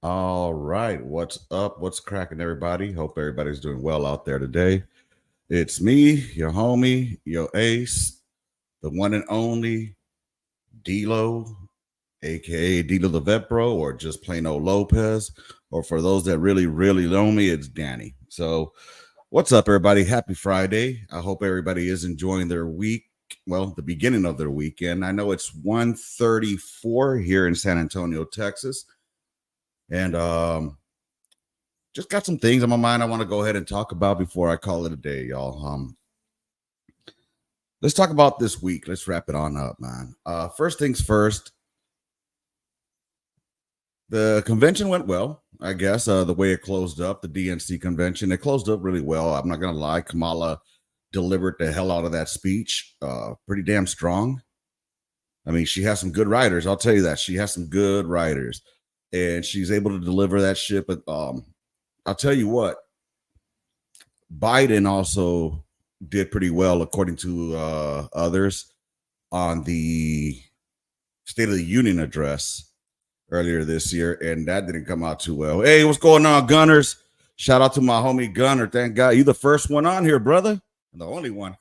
All right, what's up? What's cracking, everybody? Hope everybody's doing well out there today. It's me, your homie, your ace, the one and only D'Lo, aka D'Lo the Vet Bro, or just plain old Lopez. Or for those that really know me, it's Danny. So, what's up, everybody? Happy Friday. I hope everybody is enjoying their week. Well, the beginning of their weekend. I know it's 1:34 here in San Antonio, Texas, and just got some things on my mind I want to go ahead and talk about before I call it a day, y'all. Let's talk about this week. Let's wrap it on up, man. First things first, the convention went well, I guess. The way it closed up, the DNC convention, it closed up really well. I'm not gonna lie, Kamala delivered the hell out of that speech. Pretty damn strong. I mean, she has some good writers. I'll tell you that she has some good writers, and she's able to deliver that shit. But I'll tell you what, Biden also did pretty well, according to others, on the State of the Union address earlier this year, and that didn't come out too well. Hey, what's going on, Gunners? Shout out to my homie Gunner. Thank God you the first one on here, brother, and the only one.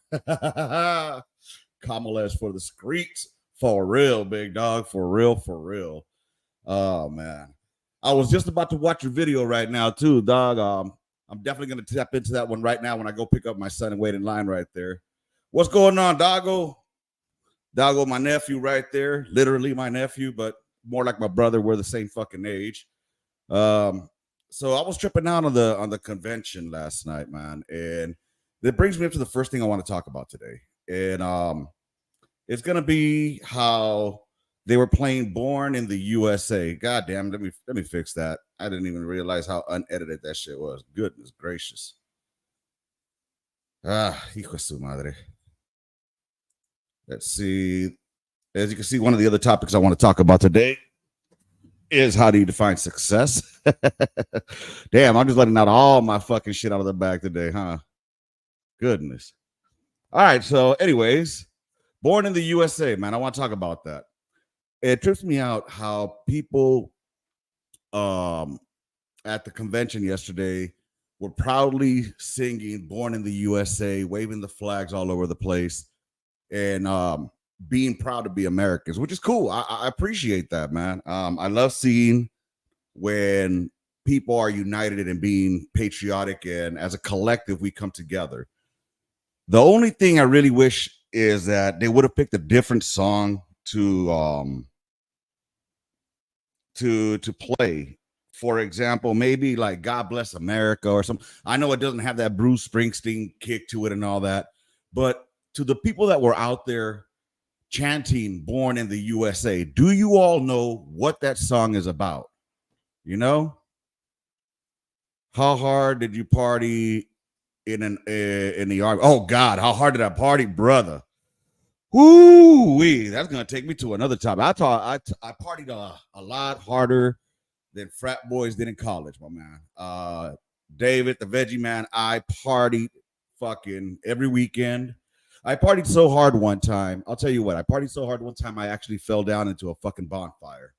Kamala is for the streets, for real, big dog, for real, for real. Oh man, I was just about to watch your video right now too, dog. I'm definitely going to tap into that one right now when I go pick up my son and wait in line right there. What's going on, Doggo? Doggo, my nephew right there. Literally my nephew, but more like my brother. We're the same fucking age. So I was tripping out on the convention last night, man. And that brings me up to the first thing I want to talk about today. And it's going to be how they were playing Born in the USA. God damn, let me fix that. I didn't even realize how unedited that shit was. Goodness gracious. Hijo de su madre. Let's see. As you can see, one of the other topics I want to talk about today is how do you define success? Damn, I'm just letting out all my fucking shit out of the bag today, huh? Goodness. All right, so anyways, Born in the USA, man. I want to talk about that. It trips me out how people at the convention yesterday were proudly singing Born in the USA, waving the flags all over the place, and being proud to be Americans, which is cool. I appreciate that, man. I love seeing when people are united and being patriotic, and as a collective, we come together. The only thing I really wish is that they would have picked a different song to play. For example, maybe like God Bless America or something. I know it doesn't have that Bruce Springsteen kick to it and all that, but to the people that were out there chanting Born in the USA, do you all know what that song is about? You know? How hard did you party in the army? Oh God, how hard did I party, brother? Woo wee! That's gonna take me to another topic. I partied a lot harder than frat boys did in college, my man. David, the veggie man, I partied fucking every weekend. I partied so hard one time. I'll tell you what, I partied so hard one time I actually fell down into a fucking bonfire.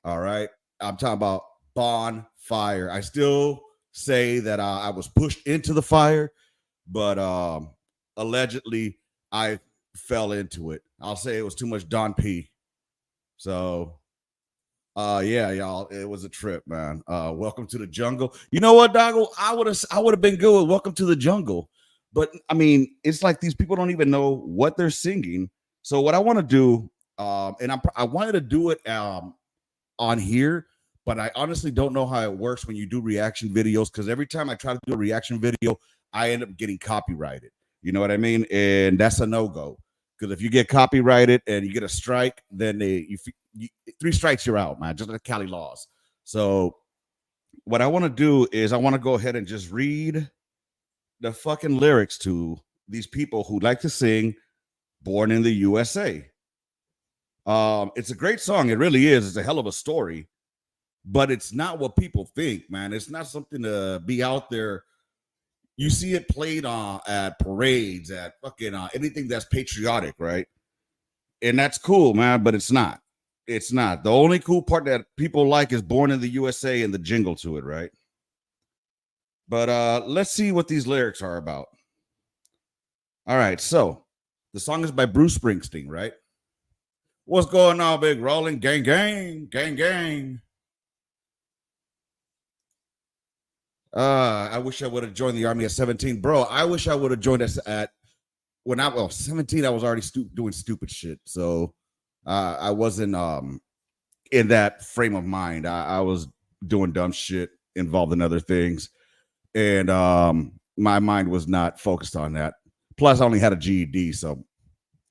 All right. I'm talking about bonfire. I still say that I was pushed into the fire, but allegedly I fell into it. I'll say it was too much Don P. So yeah, y'all, it was a trip, man. Welcome to the jungle. You know what, Doggo? I would have been good with Welcome to the Jungle. But I mean, it's like these people don't even know what they're singing. So what I want to do, I wanted to do it on here, but I honestly don't know how it works when you do reaction videos, because every time I try to do a reaction video, I end up getting copyrighted. You know what I mean? And that's a no-go. Because if you get copyrighted and you get a strike, then you 3 strikes, you're out, man. Just like Cali laws. So what I want to do is I want to go ahead and just read the fucking lyrics to these people who like to sing Born in the USA. It's a great song. It really is. It's a hell of a story, but it's not what people think, man. It's not something to be out there. You see it played at parades, at fucking anything that's patriotic, right? And that's cool, man, but it's not. It's not. The only cool part that people like is Born in the USA and the jingle to it, right? But let's see what these lyrics are about. All right, so the song is by Bruce Springsteen, right? What's going on, big rolling? Gang, gang, gang, gang. I wish I would have joined the army at 17. Bro, I wish I would have joined us at when I was 17, I was already doing stupid shit. So I wasn't in that frame of mind. I was doing dumb shit involved in other things. And my mind was not focused on that. Plus, I only had a GED. So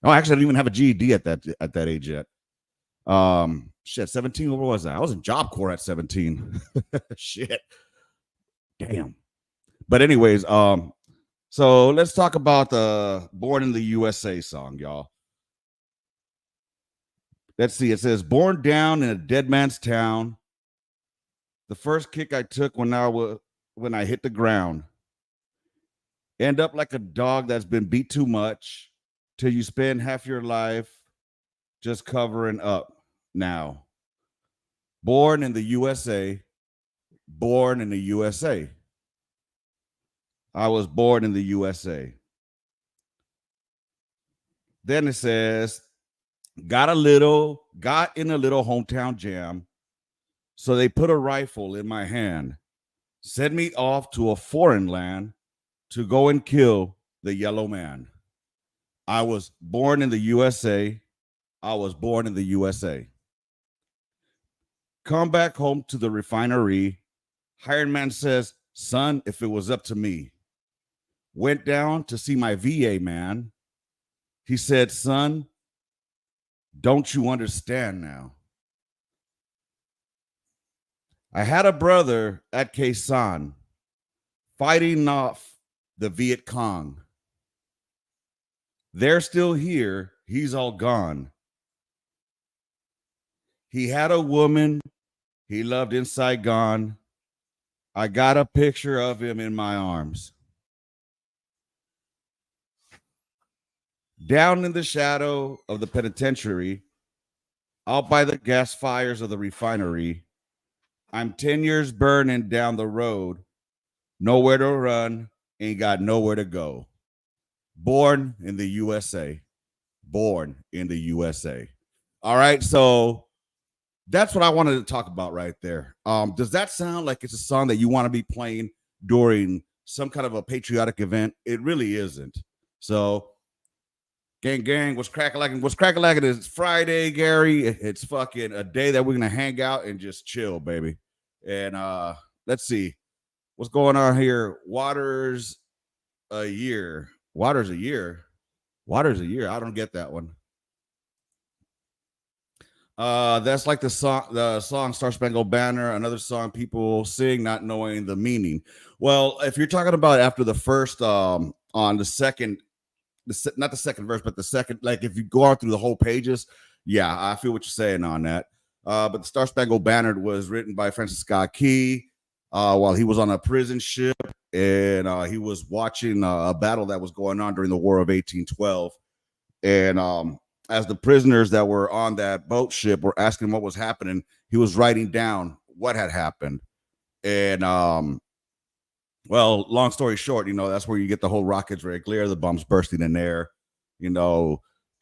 actually I didn't even have a GED at that age yet. Shit, 17, what was that? I was in Job Corps at 17. Shit. Damn. But anyways, so let's talk about the Born in the USA song, y'all. Let's see. It says, born down in a dead man's town. The first kick I took when I hit the ground. End up like a dog that's been beat too much till you spend half your life just covering up now. Born in the USA. Born in the USA. I was born in the USA. Then it says, got in a little hometown jam. So they put a rifle in my hand, sent me off to a foreign land to go and kill the yellow man. I was born in the USA. I was born in the USA. Come back home to the refinery. Hired man says, son, if it was up to me. Went down to see my VA man. He said, son, don't you understand now? I had a brother at Khe Sanh fighting off the Viet Cong. They're still here. He's all gone. He had a woman he loved in Saigon. I got a picture of him in my arms. Down in the shadow of the penitentiary, out by the gas fires of the refinery, I'm 10 years burning down the road, nowhere to run, ain't got nowhere to go. Born in the USA. Born in the USA. All right, so that's what I wanted to talk about right there. Does that sound like it's a song that you want to be playing during some kind of a patriotic event? It really isn't. So, gang, what's crack-a-lackin'? What's crack-a-lackin' is Friday, Gary. It's fucking a day that we're going to hang out and just chill, baby. And let's see. What's going on here? Water's a year. Water's a year. Water's a year. I don't get that one. That's like the song Star Spangled Banner, another song people sing not knowing the meaning. Well, if you're talking about after the first on the second, not the second verse, but the second, like if you go out through the whole pages, yeah, I feel what you're saying on that. But the Star Spangled Banner was written by Francis Scott Key while he was on a prison ship, and he was watching a battle that was going on during the War of 1812. And as the prisoners that were on that boat ship were asking what was happening, he was writing down what had happened. And well, long story short, that's where you get the whole rockets very clear, the bombs bursting in air,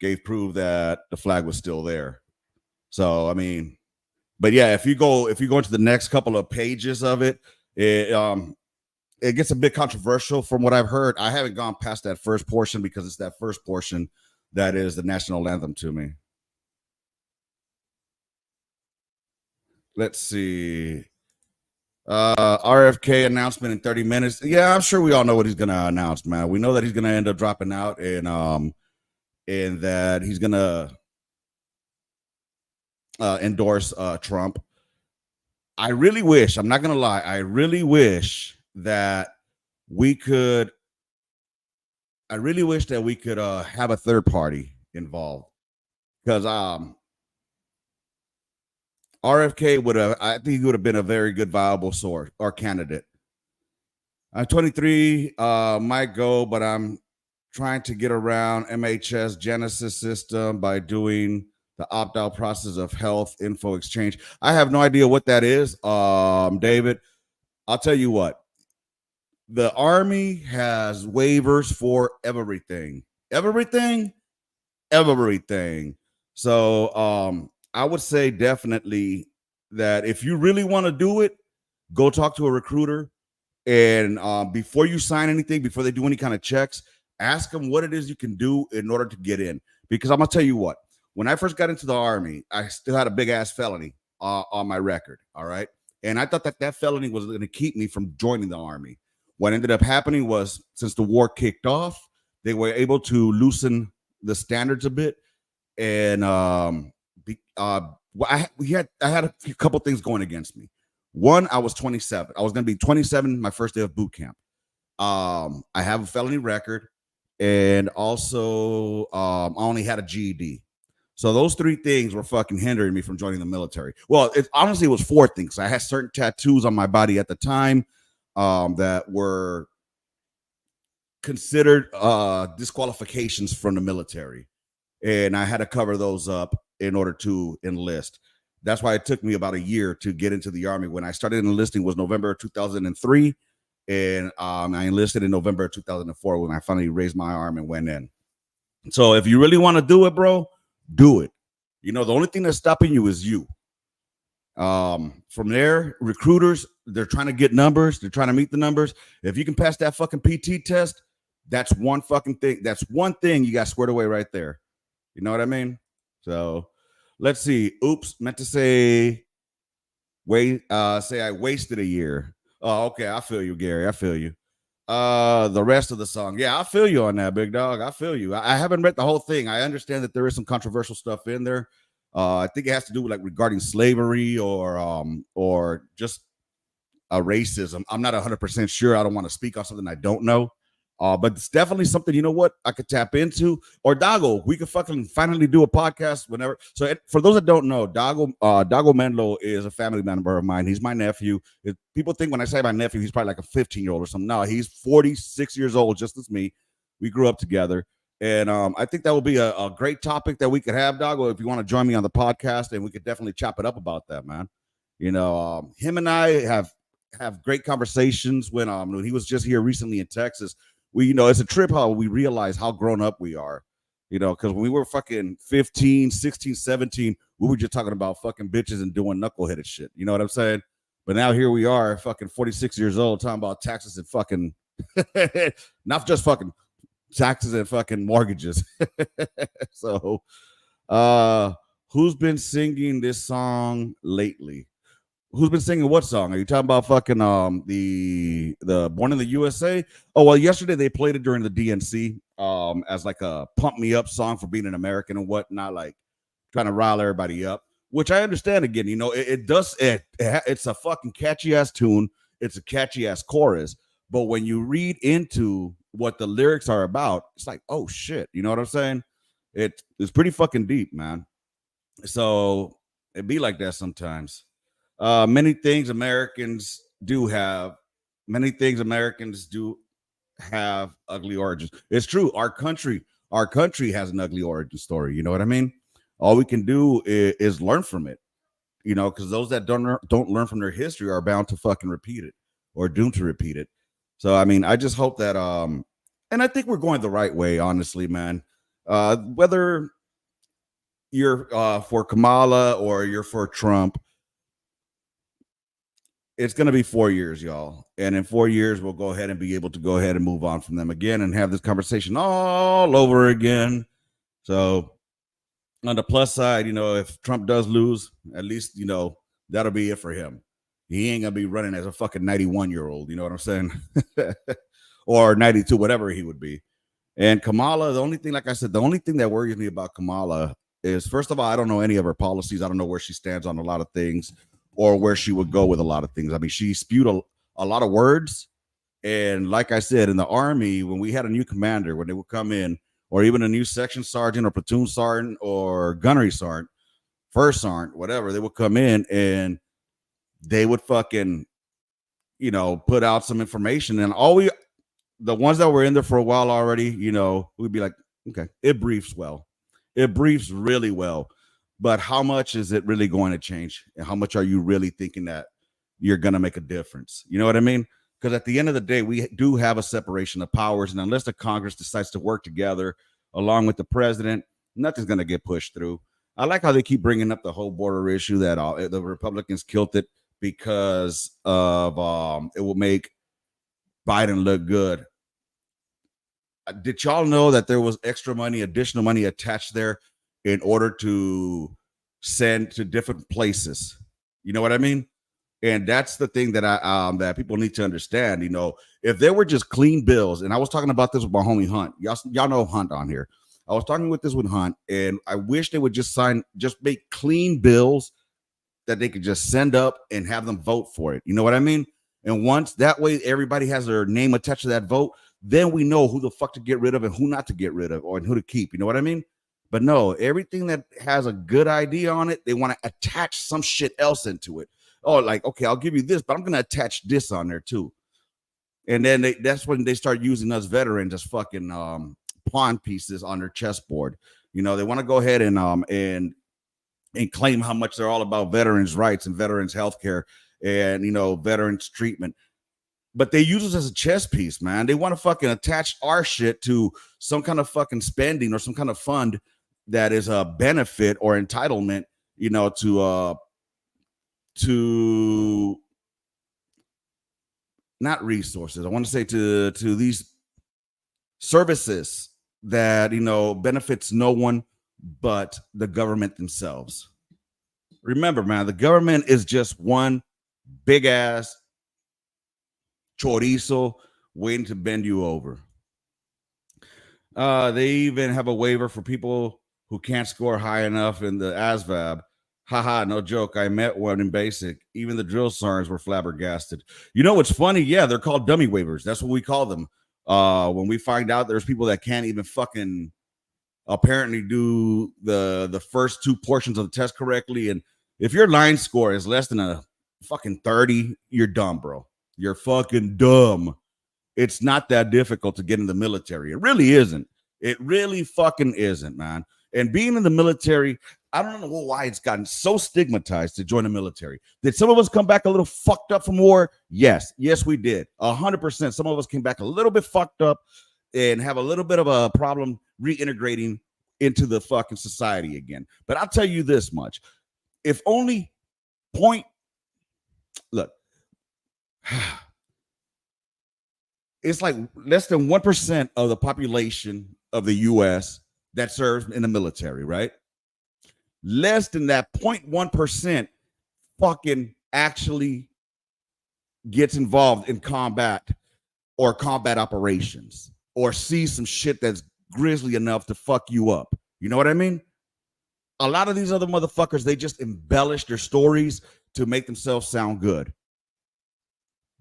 gave proof that the flag was still there. So, I mean, but yeah, if you go into the next couple of pages of it, it gets a bit controversial from what I've heard. I haven't gone past that first portion because it's that first portion that is the national anthem to me. Let's see. RFK announcement in 30 minutes. Yeah, I'm sure we all know what he's gonna announce, man. We know that he's gonna end up dropping out and that he's gonna endorse Trump. I really wish, I'm not gonna lie, I really wish that we could have a third party involved, because RFK I think he would have been a very good viable source or candidate. I'm 23, might go, but I'm trying to get around MHS Genesis system by doing the opt-out process of health info exchange. I have no idea what that is. David, I'll tell you what. The Army has waivers for everything. Everything, everything. So I would say definitely that if you really want to do it, go talk to a recruiter. And before you sign anything, before they do any kind of checks, ask them what it is you can do in order to get in. Because I'm gonna tell you what, when I first got into the Army, I still had a big ass felony on my record. All right. And I thought that that felony was going to keep me from joining the Army. What ended up happening was, since the war kicked off, they were able to loosen the standards a bit. And I had a couple things going against me. One, I was 27. I was going to be 27 my first day of boot camp. I have a felony record, and also I only had a GED. So those three things were fucking hindering me from joining the military. Well, honestly, it was four things. I had certain tattoos on my body at the time that were considered disqualifications from the military, and I had to cover those up in order to enlist. That's why it took me about a year to get into the Army. When I started enlisting was November 2003, and I enlisted in November 2004 when I finally raised my arm and went in. So if you really want to do it, bro, do it. You know, the only thing that's stopping you is you. From there, recruiters, they're trying to get numbers. They're trying to meet the numbers. If you can pass that fucking PT test, that's one fucking thing. That's one thing you got squared away right there. You know what I mean? So let's see. Oops, meant to say I wasted a year. Oh, okay. I feel you, Gary. I feel you. The rest of the song. Yeah, I feel you on that, big dog. I feel you. I haven't read the whole thing. I understand that there is some controversial stuff in there. I think it has to do with like regarding slavery or just racism. I'm not 100% sure. I don't want to speak on something I don't know. But it's definitely something, you know what, I could tap into. Or Dago, we could fucking finally do a podcast whenever. So for those that don't know, Dago Menlo is a family member of mine. He's my nephew. People think when I say my nephew, he's probably like a 15-year-old or something. No, he's 46 years old, just as me. We grew up together. And I think that will be a great topic that we could have, Dago, if you want to join me on the podcast, and we could definitely chop it up about that, man. You know, him and I have great conversations when he was just here recently in Texas. It's a trip how we realize how grown up we are, because when we were fucking 15, 16, 17, we were just talking about fucking bitches and doing knuckleheaded shit. You know what I'm saying? But now here we are, fucking 46 years old, talking about taxes and fucking, not just fucking taxes and fucking mortgages. So, who's been singing this song lately? Who's been singing what song? Are you talking about fucking the Born in the USA? Oh, well, yesterday they played it during the DNC as like a pump me up song for being an American and whatnot, like trying to rile everybody up, which I understand. Again, it's a fucking catchy ass tune. It's a catchy ass chorus. But when you read into what the lyrics are about, it's like, oh shit. You know what I'm saying? It's pretty fucking deep, man. So it be like that sometimes. Many things Americans do have ugly origins. It's true. Our country has an ugly origin story. You know what I mean? All we can do is learn from it. Because those that don't learn from their history are bound to fucking repeat it or doomed to repeat it. So I mean, I just hope that and I think we're going the right way, honestly, man. Whether you're for Kamala or you're for Trump, it's going to be 4 years, y'all. And in 4 years, we'll go ahead and be able to go ahead and move on from them again and have this conversation all over again. So on the plus side, if Trump does lose, at least, that'll be it for him. He ain't going to be running as a fucking 91-year-old. You know what I'm saying? Or 92, whatever he would be. And Kamala, the only thing that worries me about Kamala is, first of all, I don't know any of her policies. I don't know where she stands on a lot of things, or where she would go with a lot of things. I mean, she spewed a lot of words. And like I said, in the Army, when we had a new commander, when they would come in, or even a new section sergeant or platoon sergeant or gunnery sergeant, first sergeant, whatever, they would come in and they would fucking, put out some information. And the ones that were in there for a while already, we'd be like, okay, it briefs well. It briefs really well. but how much is it really going to change? And how much are you really thinking that you're going to make a difference? You know what I mean? Because at the end of the day, we do have a separation of powers. And unless the Congress decides to work together along with the president, nothing's going to get pushed through. I like how they keep bringing up the whole border issue that the Republicans killed it because of it will make Biden look good. Did y'all know that there was extra money, additional money attached there in order to send to different places? You know what I mean? And that's the thing that that people need to understand. You know, if there were just clean bills, and I was talking about this with my homie Hunt. Y'all know Hunt on here. I was talking with this with Hunt, and I wish they would just make clean bills that they could just send up and have them vote for it. You know what I mean? And once that way, everybody has their name attached to that vote, then we know who the fuck to get rid of and who not to get rid of, or who to keep. You know what I mean? But no, everything that has a good idea on it, they want to attach some shit else into it. Oh, like, okay, I'll give you this, but I'm going to attach this on there too. And then that's when they start using us veterans as fucking pawn pieces on their chessboard. You know, they want to go ahead and claim how much they're all about veterans' rights and veterans' healthcare and, you know, veterans' treatment. But they use us as a chess piece, man. They want to fucking attach our shit to some kind of fucking spending or some kind of fund that is a benefit or entitlement, you know, to not resources. I want to say to these services that, you know, benefits no one but the government themselves. Remember, man, the government is just one big ass chorizo waiting to bend you over. They even have a waiver for people who can't score high enough in the ASVAB. Haha, no joke. I met one in basic. Even the drill sergeants were flabbergasted. You know what's funny? Yeah, they're called dummy waivers. That's what we call them. When we find out there's people that can't even fucking apparently do the first two portions of the test correctly. And if your line score is less than a fucking 30, you're dumb, bro. You're fucking dumb. It's not that difficult to get in the military. It really isn't. It really fucking isn't, man. And being in the military, I don't know why it's gotten so stigmatized to join the military. Did some of us come back a little fucked up from war? Yes. Yes, we did. 100%. Some of us came back a little bit fucked up and have a little bit of a problem reintegrating into the fucking society again. But I'll tell you this much. If only look, it's like less than 1% of the population of the U.S. that serves in the military, right? Less than that 0.1% fucking actually gets involved in combat or combat operations or sees some shit that's grisly enough to fuck you up. You know what I mean? A lot of these other motherfuckers, they just embellish their stories to make themselves sound good.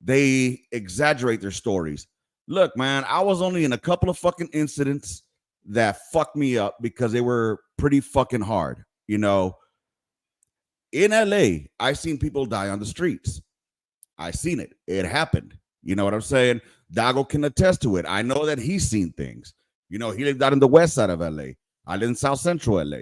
They exaggerate their stories. Look, man, I was only in a couple of fucking incidents that fucked me up because they were pretty fucking hard. You know, in LA, I seen people die on the streets. I seen it. It happened. You know what I'm saying? Dago can attest to it. I know that he's seen things. You know, he lived out in the west side of LA. I live in South Central LA.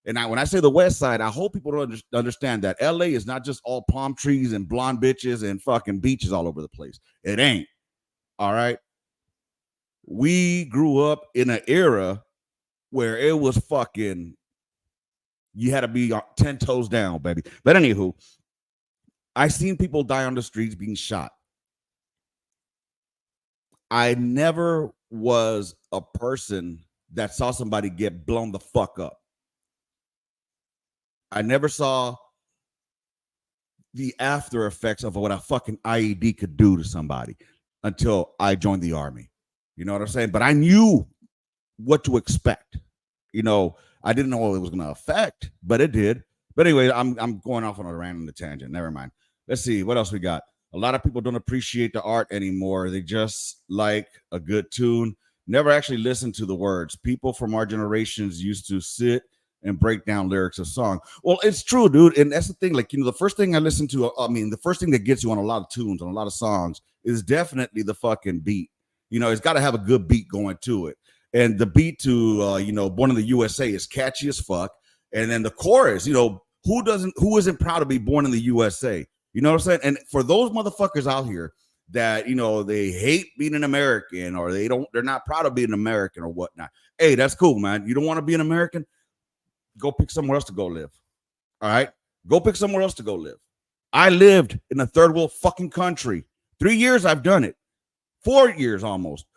And when I say the west side, I hope people don't understand that LA is not just all palm trees and blonde bitches and fucking beaches all over the place. It ain't. All right. We grew up in an era where it was fucking, you had to be 10 toes down, baby. But anywho, I seen people die on the streets being shot. I never was a person that saw somebody get blown the fuck up. I never saw the after effects of what a fucking IED could do to somebody until I joined the army. You know what I'm saying? But I knew what to expect. You know, I didn't know what it was going to affect, but it did. But anyway, I'm going off on a random tangent. Never mind. Let's see what else we got. A lot of people don't appreciate the art anymore. They just like a good tune. Never actually listen to the words. People from our generations used to sit and break down lyrics of song. Well, it's true, dude. And that's the thing. Like, you know, the first thing I listen to, the first thing that gets you on a lot of tunes, on a lot of songs is definitely the fucking beat. You know, it's got to have a good beat going to it. And the beat to, Born in the USA is catchy as fuck. And then the chorus, who isn't proud to be born in the USA? You know what I'm saying? And for those motherfuckers out here that, they hate being an American, or they're not proud of being an American or whatnot. Hey, that's cool, man. You don't want to be an American? Go pick somewhere else to go live. All right? Go pick somewhere else to go live. I lived in a third world fucking country. 3 years I've done it. 4 years almost.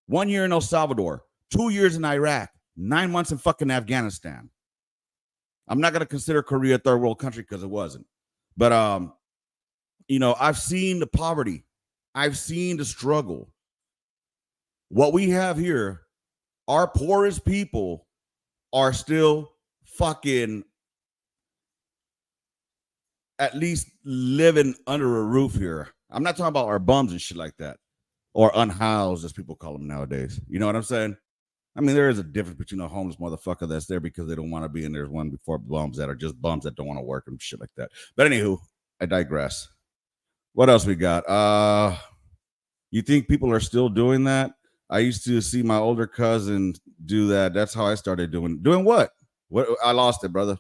1 year in El Salvador. 2 years in Iraq. 9 months in fucking Afghanistan. I'm not going to consider Korea a third world country because it wasn't. But, I've seen the poverty. I've seen the struggle. What we have here, our poorest people are still fucking at least living under a roof here. I'm not talking about our bums and shit like that, or unhoused, as people call them nowadays. You know what I'm saying? I mean, there is a difference between a homeless motherfucker that's there because they don't want to be, and there's one before bums that are just bums that don't want to work and shit like that. But anywho, I digress. What else we got? You think people are still doing that? I used to see my older cousin do that. That's how I started doing what? What? I lost it, brother.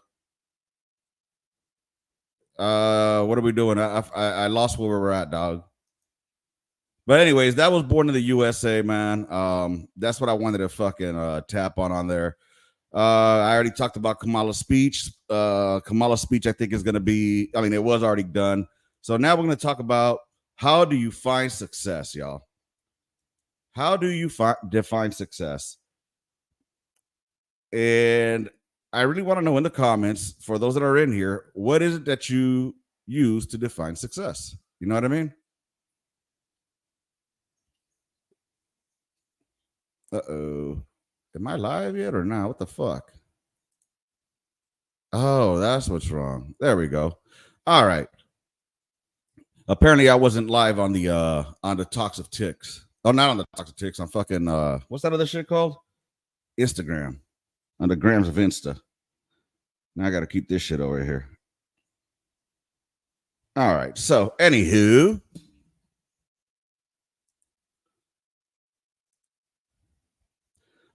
What are we doing? I lost where we were at, dog. But anyways, that was Born in the USA, man. That's what I wanted to fucking tap on there. I already talked about Kamala's speech. Kamala's speech, I think, is going to be, it was already done. So now we're going to talk about, how do you find success, y'all? How do you define success? And I really want to know in the comments, for those that are in here, what is it that you use to define success? You know what I mean? Uh-oh. Am I live yet or not? What the fuck? Oh, that's what's wrong. There we go. All right. Apparently I wasn't live on the Talks of Ticks. Oh, not on the Talks of Ticks. On fucking what's that other shit called? Instagram. On the grams of Insta. Now I got to keep this shit over here. All right. So, anywho,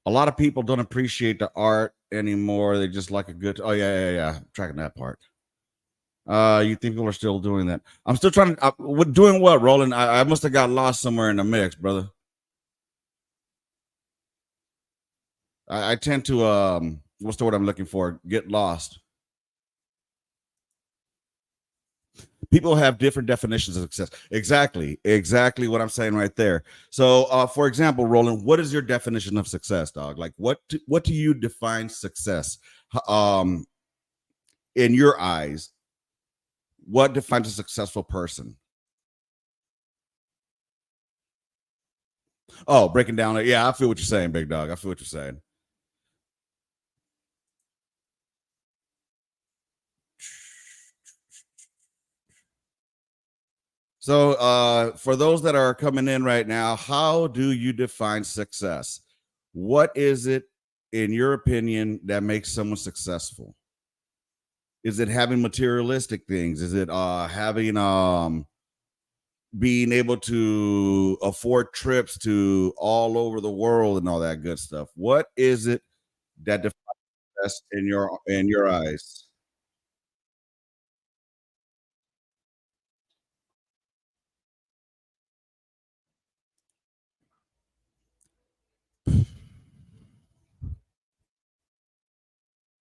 a lot of people don't appreciate the art anymore. They just like a good. Oh yeah. I'm tracking that part. You think people are still doing that? I'm still trying to. Doing what, Roland? I must have got lost somewhere in the mix, brother. I tend to what's the word I'm looking for? Get lost. People have different definitions of success. Exactly what I'm saying right there. So, for example, Roland, what is your definition of success, dog? Like, what do you define success? In your eyes, what defines a successful person? Oh, breaking down. Yeah, I feel what you're saying, big dog. I feel what you're saying. So, for those that are coming in right now, how do you define success? What is it, in your opinion, that makes someone successful? Is it having materialistic things? Is it having being able to afford trips to all over the world and all that good stuff? What is it that defines success in your eyes?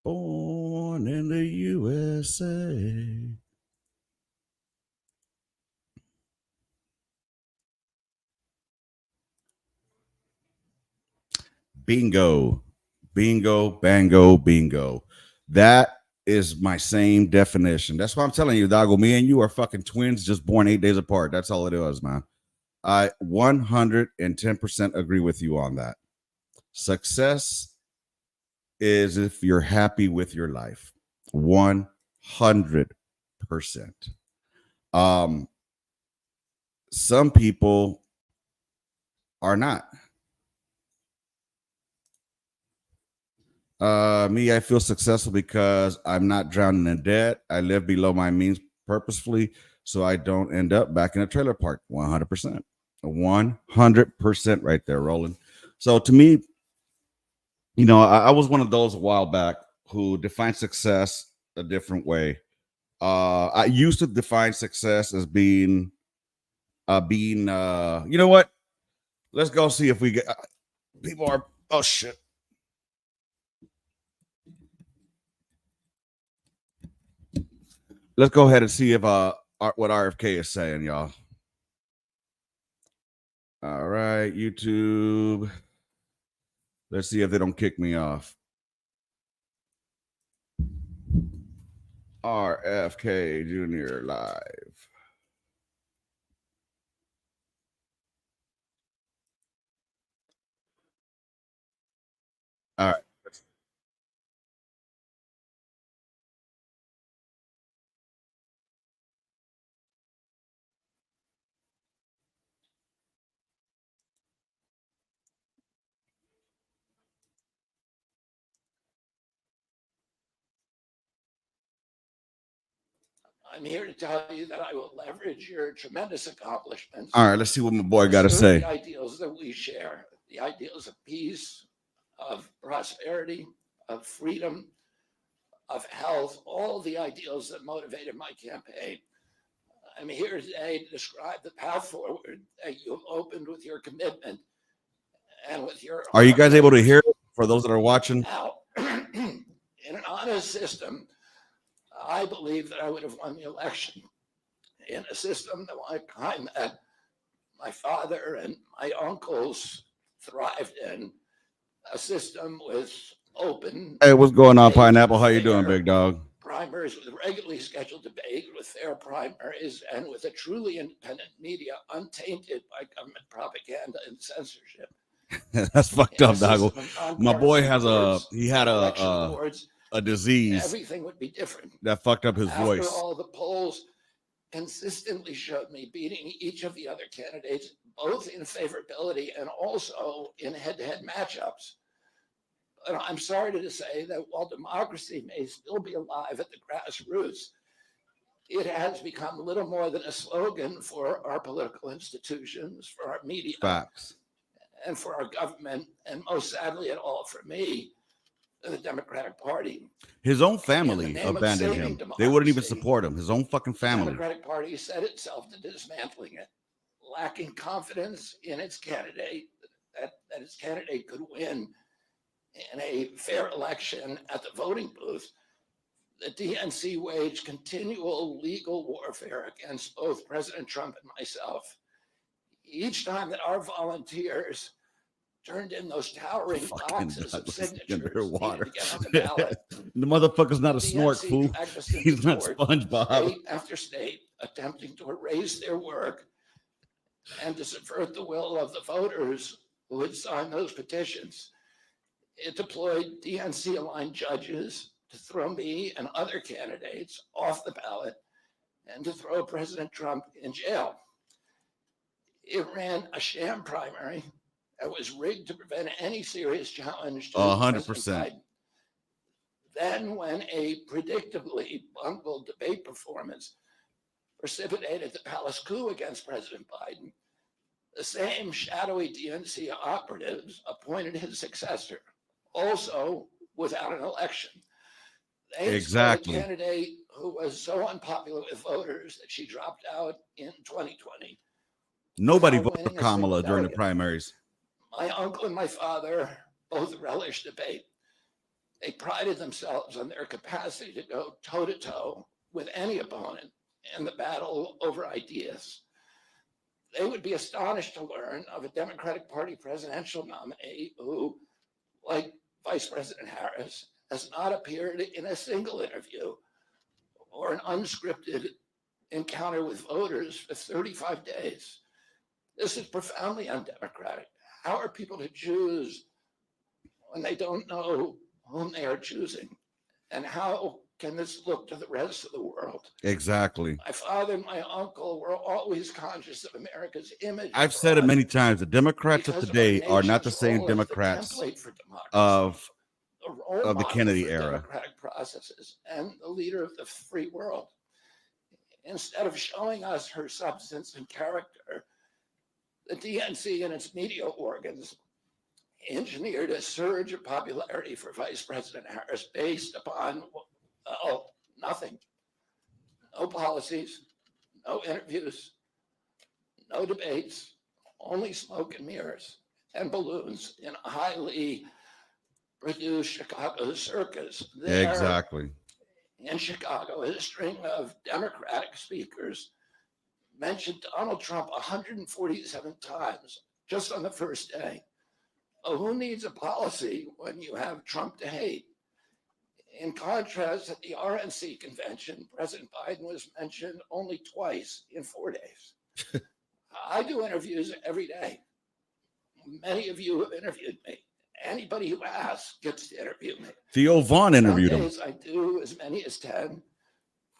Born in the USA. Bingo, bango, bingo. That is my same definition. That's why I'm telling you, Doggo. Me and you are fucking twins, just born 8 days apart. That's all it is, man. I 110% agree with you on that. Success is if you're happy with your life. 100%. Some people are not. Me, I feel successful because I'm not drowning in debt. I live below my means purposefully so I don't end up back in a trailer park. 100%. 100% right there, Roland. So to me, I was one of those a while back. who define success a different way. I used to define success as being you know what? Let's go see if we get people are oh shit. Let's go ahead and see if what RFK is saying, y'all. All right, YouTube. Let's see if they don't kick me off. RFK Jr. live. All right. I'm here to tell you that I will leverage your tremendous accomplishments. All right, let's see what my boy got to say. The ideals that we share, the ideals of peace, of prosperity, of freedom, of health, all the ideals that motivated my campaign. I'm here today to describe the path forward that you've opened with your commitment and with your. Are you guys able to hear it for those that are watching? Now, in an honest system, I believe that I would have won the election. In a system that like kind that my father and my uncles thrived in, a system with open. Hey, what's going on, Pineapple? How you doing, big dog? Primaries with regularly scheduled debate, with fair primaries, and with a truly independent media untainted by government propaganda and censorship. That's fucked up, dog. My boy has a disease. Everything would be different. That fucked up his voice. After all, the polls consistently showed me beating each of the other candidates, both in favorability and also in head-to-head matchups. But I'm sorry to say that while democracy may still be alive at the grassroots, it has become little more than a slogan for our political institutions, for our media, facts, and for our government, and most sadly at all for me, the Democratic Party. His own family abandoned him. They wouldn't even support him. His own fucking family. The Democratic Party set itself to dismantling it, lacking confidence in its candidate, that its candidate could win in a fair election at the voting booth. The DNC waged continual legal warfare against both President Trump and myself. Each time that our volunteers turned in those towering boxes of signatures water. To get on the ballot. The motherfucker's not a snork, fool. He's not SpongeBob. State after state, attempting to erase their work and to subvert the will of the voters who had signed those petitions. It deployed DNC-aligned judges to throw me and other candidates off the ballot and to throw President Trump in jail. It ran a sham primary that was rigged to prevent any serious challenge to 100%. Then, when a predictably bungled debate performance precipitated the palace coup against President Biden, the same shadowy DNC operatives appointed his successor, also without an election. They exactly. A candidate who was so unpopular with voters that she dropped out in 2020. Nobody voted for Kamala during the primaries. My uncle and my father both relished debate. They prided themselves on their capacity to go toe-to-toe with any opponent in the battle over ideas. They would be astonished to learn of a Democratic Party presidential nominee who, like Vice President Harris, has not appeared in a single interview or an unscripted encounter with voters for 35 days. This is profoundly undemocratic. How are people to choose when they don't know whom they are choosing? And how can this look to the rest of the world? Exactly. My father and my uncle were always conscious of America's image. I've said it many times. The Democrats of today are not the same Democrats of the Kennedy era. Democratic processes and the leader of the free world. Instead of showing us her substance and character, the DNC and its media organs engineered a surge of popularity for Vice President Harris based upon, well, nothing. No policies, no interviews, no debates, only smoke and mirrors and balloons in a highly produced Chicago circus. There Exactly. in Chicago, a string of Democratic speakers mentioned Donald Trump 147 times just on the first day. Well, who needs a policy when you have Trump to hate? In contrast, at the RNC convention, President Biden was mentioned only twice in 4 days. I do interviews every day. Many of you have interviewed me. Anybody who asks gets to interview me. Theo Vaughn interviewed Some him. days I do as many as 10.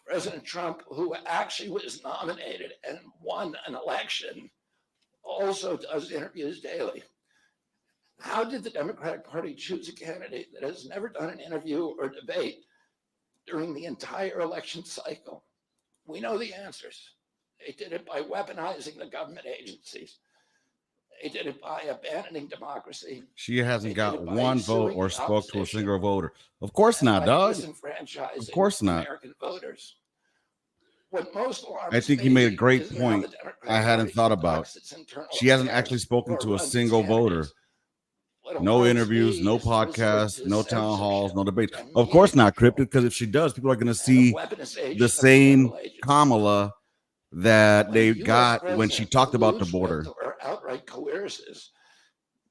President Trump, who actually was nominated and won an election, also does interviews daily. How did the Democratic Party choose a candidate that has never done an interview or debate during the entire election cycle? We know the answers. They did it by weaponizing the government agencies. They did it by abandoning democracy. She hasn't They did got it by one vote suing or the spoke to a opposition single voter. Of course and not, by dog. disenfranchising Of course not. American voters. What most alarms I think me you made a great is now point the Democratic I hadn't Party thought about. conducts its internal She hasn't affairs actually spoken or to a runs its single voter. candidates. What No alarms interviews, me no is the resort podcasts, to no town halls, no censorship debates. and Of media course not, control Cryptid, because if she does, people are going to and the see the weaponization of same federal agencies. Kamala that When a they U.S. got when she president talked about the colludes with border. or outright coerces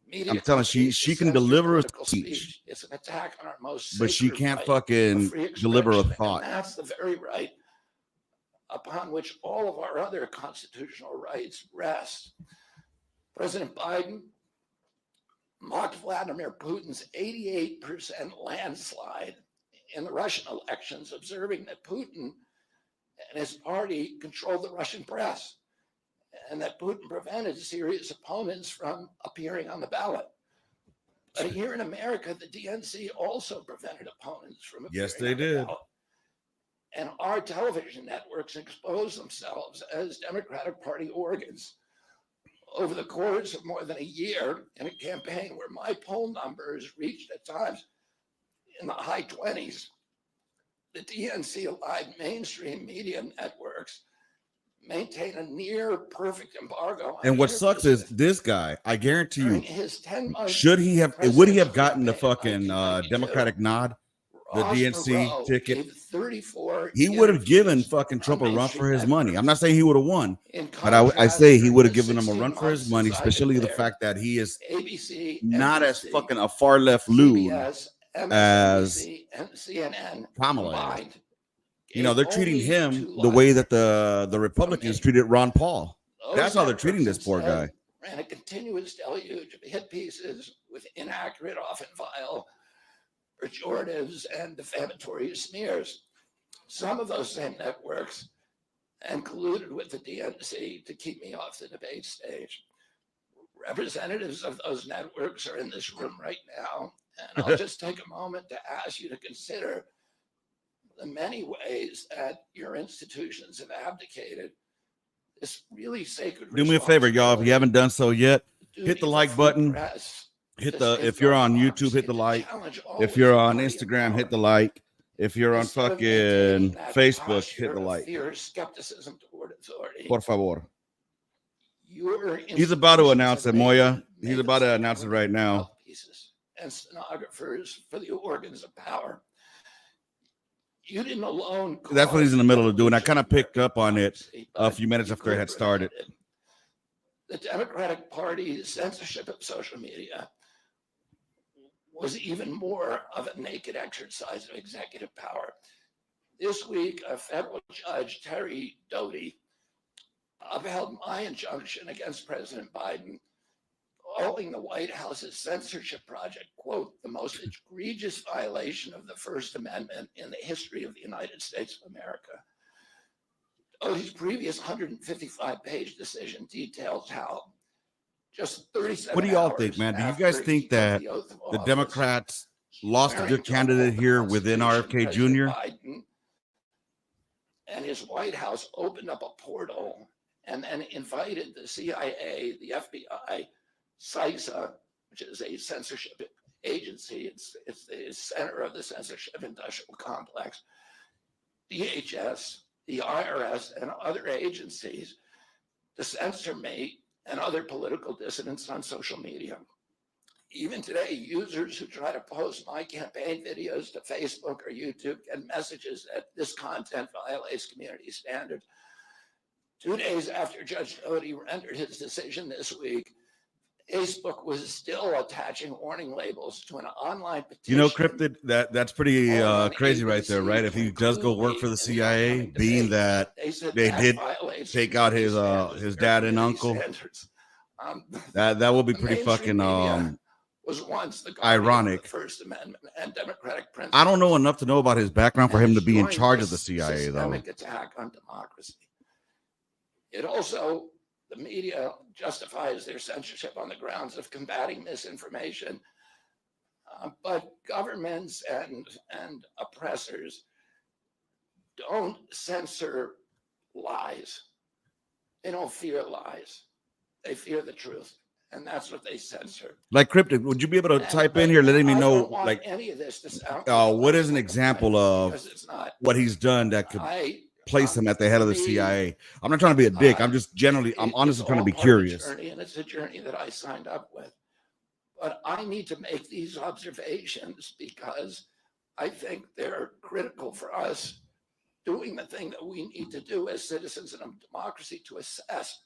media I'm telling you, companies to she can censor deliver a political speech, speech, it's an attack on our most but she sacred can't right of fucking free deliver a expression. thought. And that's the very right upon which all of our other constitutional rights rest. President Biden mocked Vladimir Putin's 88% landslide in the Russian elections, observing that Putin and his party controlled the Russian press and that Putin prevented serious opponents from appearing on the ballot. But here in America, the DNC also prevented opponents from appearing Yes, they on the did. ballot. And our television networks expose themselves as Democratic Party organs. Over the course of more than a year in a campaign where my poll numbers reached at times in the high 20s, the DNC-aligned mainstream media networks maintain a near perfect embargo on And what sucks interviews is this guy, I guarantee during you, his 10-month should he have, would he have presidential gotten the campaign in fucking 1992. Democratic nod, the Ross DNC Perot ticket? gave 34 He would have given interviews fucking Trump on a run for mainstream his money. I'm networks. not saying he would have won, In but I contrast, say he during would have the given him a 16 run for his months money, since I've been especially the there, fact that he is ABC, not as NBC, fucking a far left loon CBS, as MSNBC, and CNN Kamala is. combined You know, gave they're treating only him two the way lines that the Republicans me. treated Ron Paul. Those That's how they're treating networks this poor guy. instead ran a continuous deluge of hit pieces with inaccurate, often vile, pejoratives and defamatory smears. Some of those same networks and colluded with the DNC to keep me off the debate stage. Representatives of those networks are in this room right now, and I'll just take a moment to ask you to consider the many ways that your institutions have abdicated this really sacred Do me a favor, y'all. If you haven't done so yet, hit the like button. Hit the, if you're on YouTube, hit the like. If you're on Instagram, hit the like. If you're on fucking Facebook, hit the like. Fear, skepticism toward authority. Por favor. He's about to announce it, Moya. He's about to announce it right now. And stenographers for the organs of power. You didn't alone. That's what he's in the middle of doing. I kind of picked up on it a few minutes after it had started. The Democratic Party's censorship of social media was even more of a naked exercise of executive power. This week, a federal judge, Terry Doty, upheld my injunction against President Biden, calling the White House's censorship project, quote, the most egregious violation of the First Amendment in the history of the United States of America. Doty's previous 155-page decision details how just 37 What do y'all think, man? Do you guys think that the Democrats lost a good candidate here within RFK Jr.? Biden and his White House opened up a portal and then invited the CIA, the FBI, CISA, which is a censorship agency. It's the center of the censorship industrial complex. DHS, the IRS, and other agencies to censor me and other political dissidents on social media. Even today, users who try to post my campaign videos to Facebook or YouTube get messages that this content violates community standards. 2 days after Judge Doty rendered his decision this week, Facebook was still attaching warning labels to an online petition. You know, Cryptid, that's pretty crazy right there, right? If he does go work for the CIA, being that they did take out his dad and uncle, that will be pretty fucking was once the ironic. of the First Amendment and democratic principles. I don't know enough to know about his background for him to be in charge of the CIA, though. Systemic attack on democracy. It also, the media justifies their censorship on the grounds of combating misinformation, but governments and oppressors don't censor lies. They don't fear lies. They fear the truth. And that's what they censor. Like Cryptid, would you be able to type in here, letting me know, like, any of this to sound what is an example of what he's done that could place him at the head of the CIA? I'm not trying to be a dick. I'm just I'm honestly trying to be curious. And it's a journey that I signed up with. But I need to make these observations because I think they're critical for us doing the thing that we need to do as citizens in a democracy to assess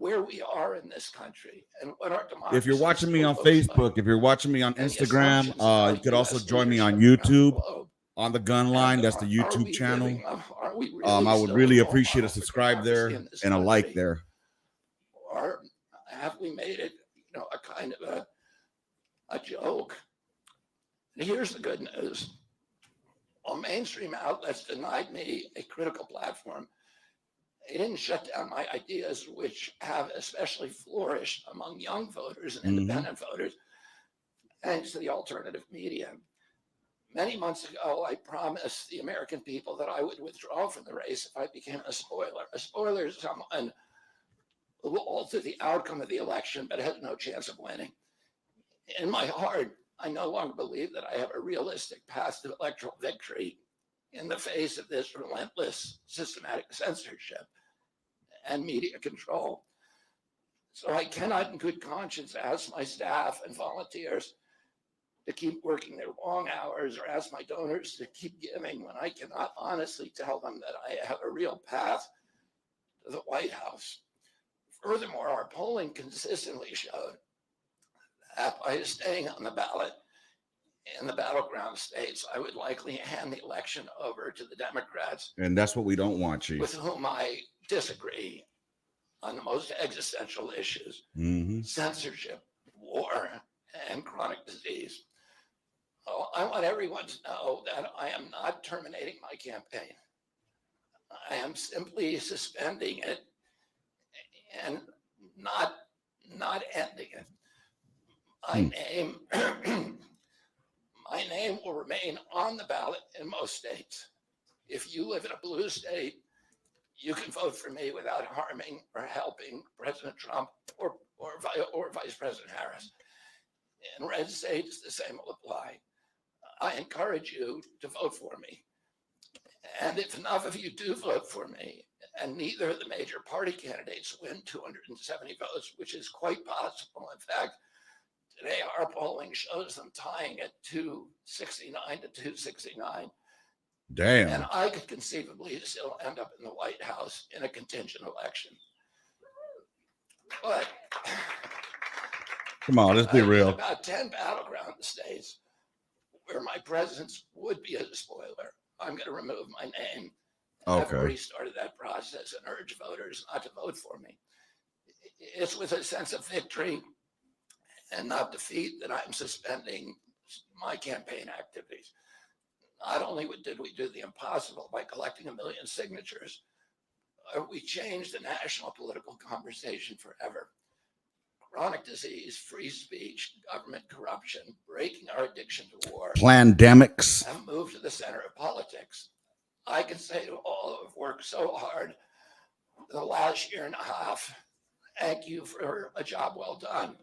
where we are in this country and what our democracy. If you're watching me on Facebook, if you're watching me on Instagram, you could also join me on YouTube on the Gun Line. That's the YouTube channel. I would really appreciate a subscribe there and a like there. Or have we made it, a kind of a joke? And here's the good news. While mainstream outlets denied me a critical platform, they didn't shut down my ideas, which have especially flourished among young voters and independent voters, thanks to the alternative media. Many months ago, I promised the American people that I would withdraw from the race if I became a spoiler. A spoiler is someone who will alter the outcome of the election but has no chance of winning. In my heart, I no longer believe that I have a realistic path to electoral victory in the face of this relentless systematic censorship and media control. So I cannot in good conscience ask my staff and volunteers to keep working their long hours or ask my donors to keep giving when I cannot honestly tell them that I have a real path to the White House. Furthermore, our polling consistently showed that by staying on the ballot in the battleground states, I would likely hand the election over to the Democrats. And that's what we don't want, Chief. With whom I disagree on the most existential issues, censorship, war, and chronic disease. Oh, I want everyone to know that I am not terminating my campaign. I am simply suspending it and not ending it. My name will remain on the ballot in most states. If you live in a blue state, you can vote for me without harming or helping President Trump or Vice President Harris. In red states, the same will apply. I encourage you to vote for me. And if enough of you do vote for me, and neither of the major party candidates win 270 votes, which is quite possible. In fact, today our polling shows them tying at 269 to 269. Damn. And I could conceivably still end up in the White House in a contingent election. But come on, let's be real. About 10 battleground states where my presence would be a spoiler. I'm going to remove my name. I've already started that process and urge voters not to vote for me. It's with a sense of victory and not defeat that I'm suspending my campaign activities. Not only did we do the impossible by collecting 1 million signatures, we changed the national political conversation forever. Chronic disease, free speech, government corruption, breaking our addiction to war, pandemics have moved to the center of politics. I can say to all who have worked so hard the last year and a half, thank you for a job well done.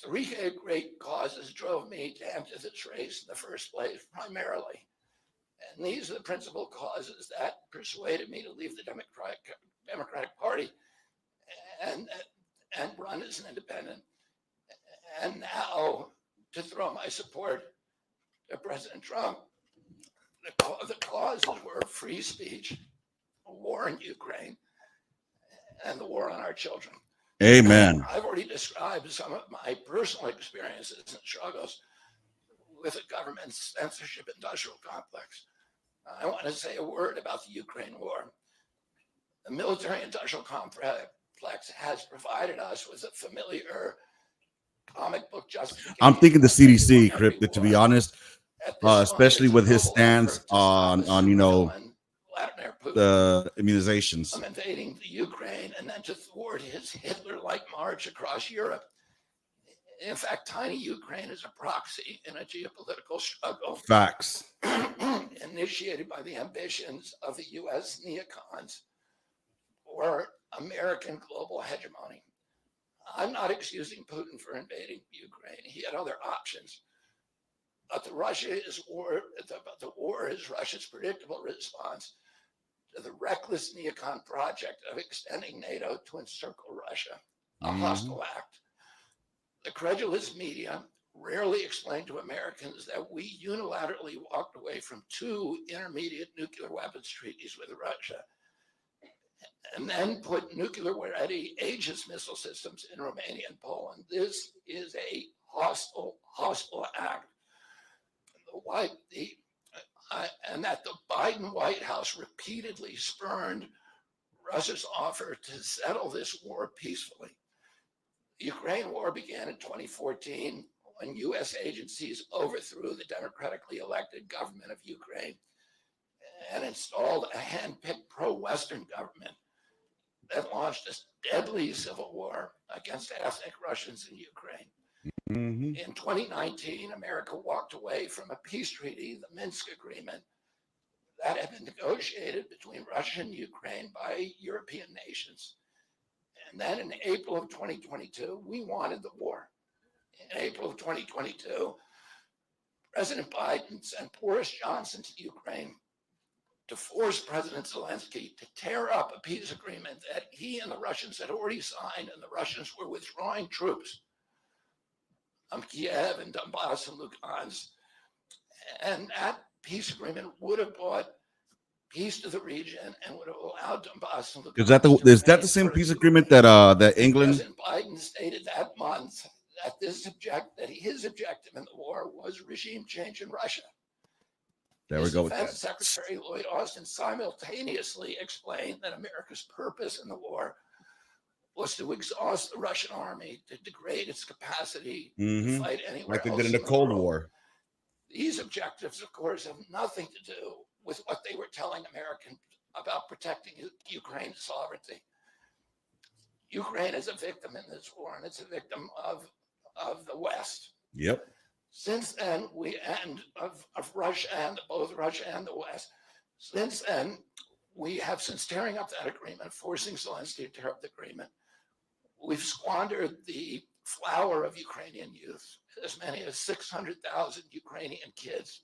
Three great causes drove me to enter this race in the first place, primarily. And these are the principal causes that persuaded me to leave the Democratic Party and, and run as an independent. And now to throw my support to President Trump. The causes were free speech, a war in Ukraine, and the war on our children. Amen. I've already described some of my personal experiences and struggles with the government's censorship industrial complex. I want to say a word about the Ukraine war. The military industrial complex has provided us with a familiar comic book justification. I'm thinking the CDC, Cryptid, to be honest, especially with his stance on Vladimir Putin the immunizations. from invading the Ukraine and then to thwart his Hitler-like march across Europe. In fact, tiny Ukraine is a proxy in a geopolitical struggle. Facts. Initiated by the ambitions of the U.S. neocons or American global hegemony. I'm not excusing Putin for invading Ukraine. He had other options. But the war is Russia's predictable response to the reckless neocon project of extending NATO to encircle Russia, a hostile act. The credulous media rarely explain to Americans that we unilaterally walked away from 2 intermediate nuclear weapons treaties with Russia and then put nuclear-ready Aegis missile systems in Romania and Poland. This is a hostile act. And that the Biden White House repeatedly spurned Russia's offer to settle this war peacefully. The Ukraine war began in 2014 when U.S. agencies overthrew the democratically elected government of Ukraine and installed a hand-picked pro-Western government that launched a deadly civil war against ethnic Russians in Ukraine. In 2019, America walked away from a peace treaty, the Minsk Agreement, that had been negotiated between Russia and Ukraine by European nations. And then in April of 2022, we wanted the war. In April of 2022, President Biden sent Boris Johnson to Ukraine to force President Zelensky to tear up a peace agreement that he and the Russians had already signed, and the Russians were withdrawing troops from Kiev and Donbass and Lugansk. And that peace agreement would have brought peace to the region and would have allowed Donbass and Lugansk. Is that the same peace agreement that England? President Biden stated that month that his objective in the war was regime change in Russia. There we go with Defense that. Secretary Lloyd Austin simultaneously explained that America's purpose in the war was to exhaust the Russian army, to degrade its capacity to fight anywhere like they else did in the Cold War. These objectives, of course, have nothing to do with what they were telling Americans about protecting Ukraine's sovereignty. Ukraine is a victim in this war, and it's a victim of the West. Yep. Since then, of Russia and both Russia and the West. Since then, we have, since tearing up that agreement, forcing Zelensky to tear up the agreement, we've squandered the flower of Ukrainian youth, as many as 600,000 Ukrainian kids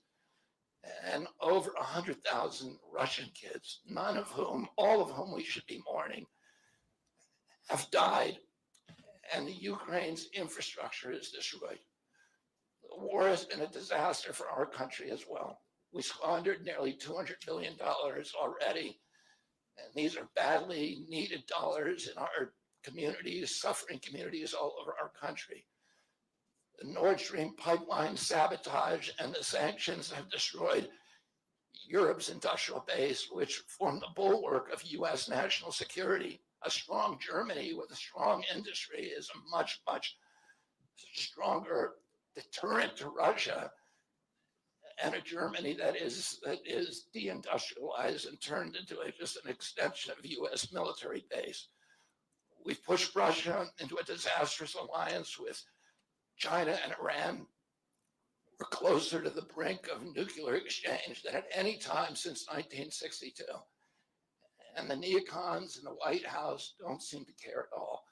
and over 100,000 Russian kids, all of whom we should be mourning, have died, and the Ukraine's infrastructure is destroyed. The war has been a disaster for our country as well. We squandered nearly $200 billion already, and these are badly needed dollars in our communities, suffering communities all over our country. The Nord Stream pipeline sabotage and the sanctions have destroyed Europe's industrial base, which formed the bulwark of U.S. national security. A strong Germany with a strong industry is a much, much stronger deterrent to Russia, and a Germany that is deindustrialized and turned into just an extension of the U.S. military base. We've pushed Russia into a disastrous alliance with China and Iran. We're closer to the brink of nuclear exchange than at any time since 1962. And the neocons in the White House don't seem to care at all.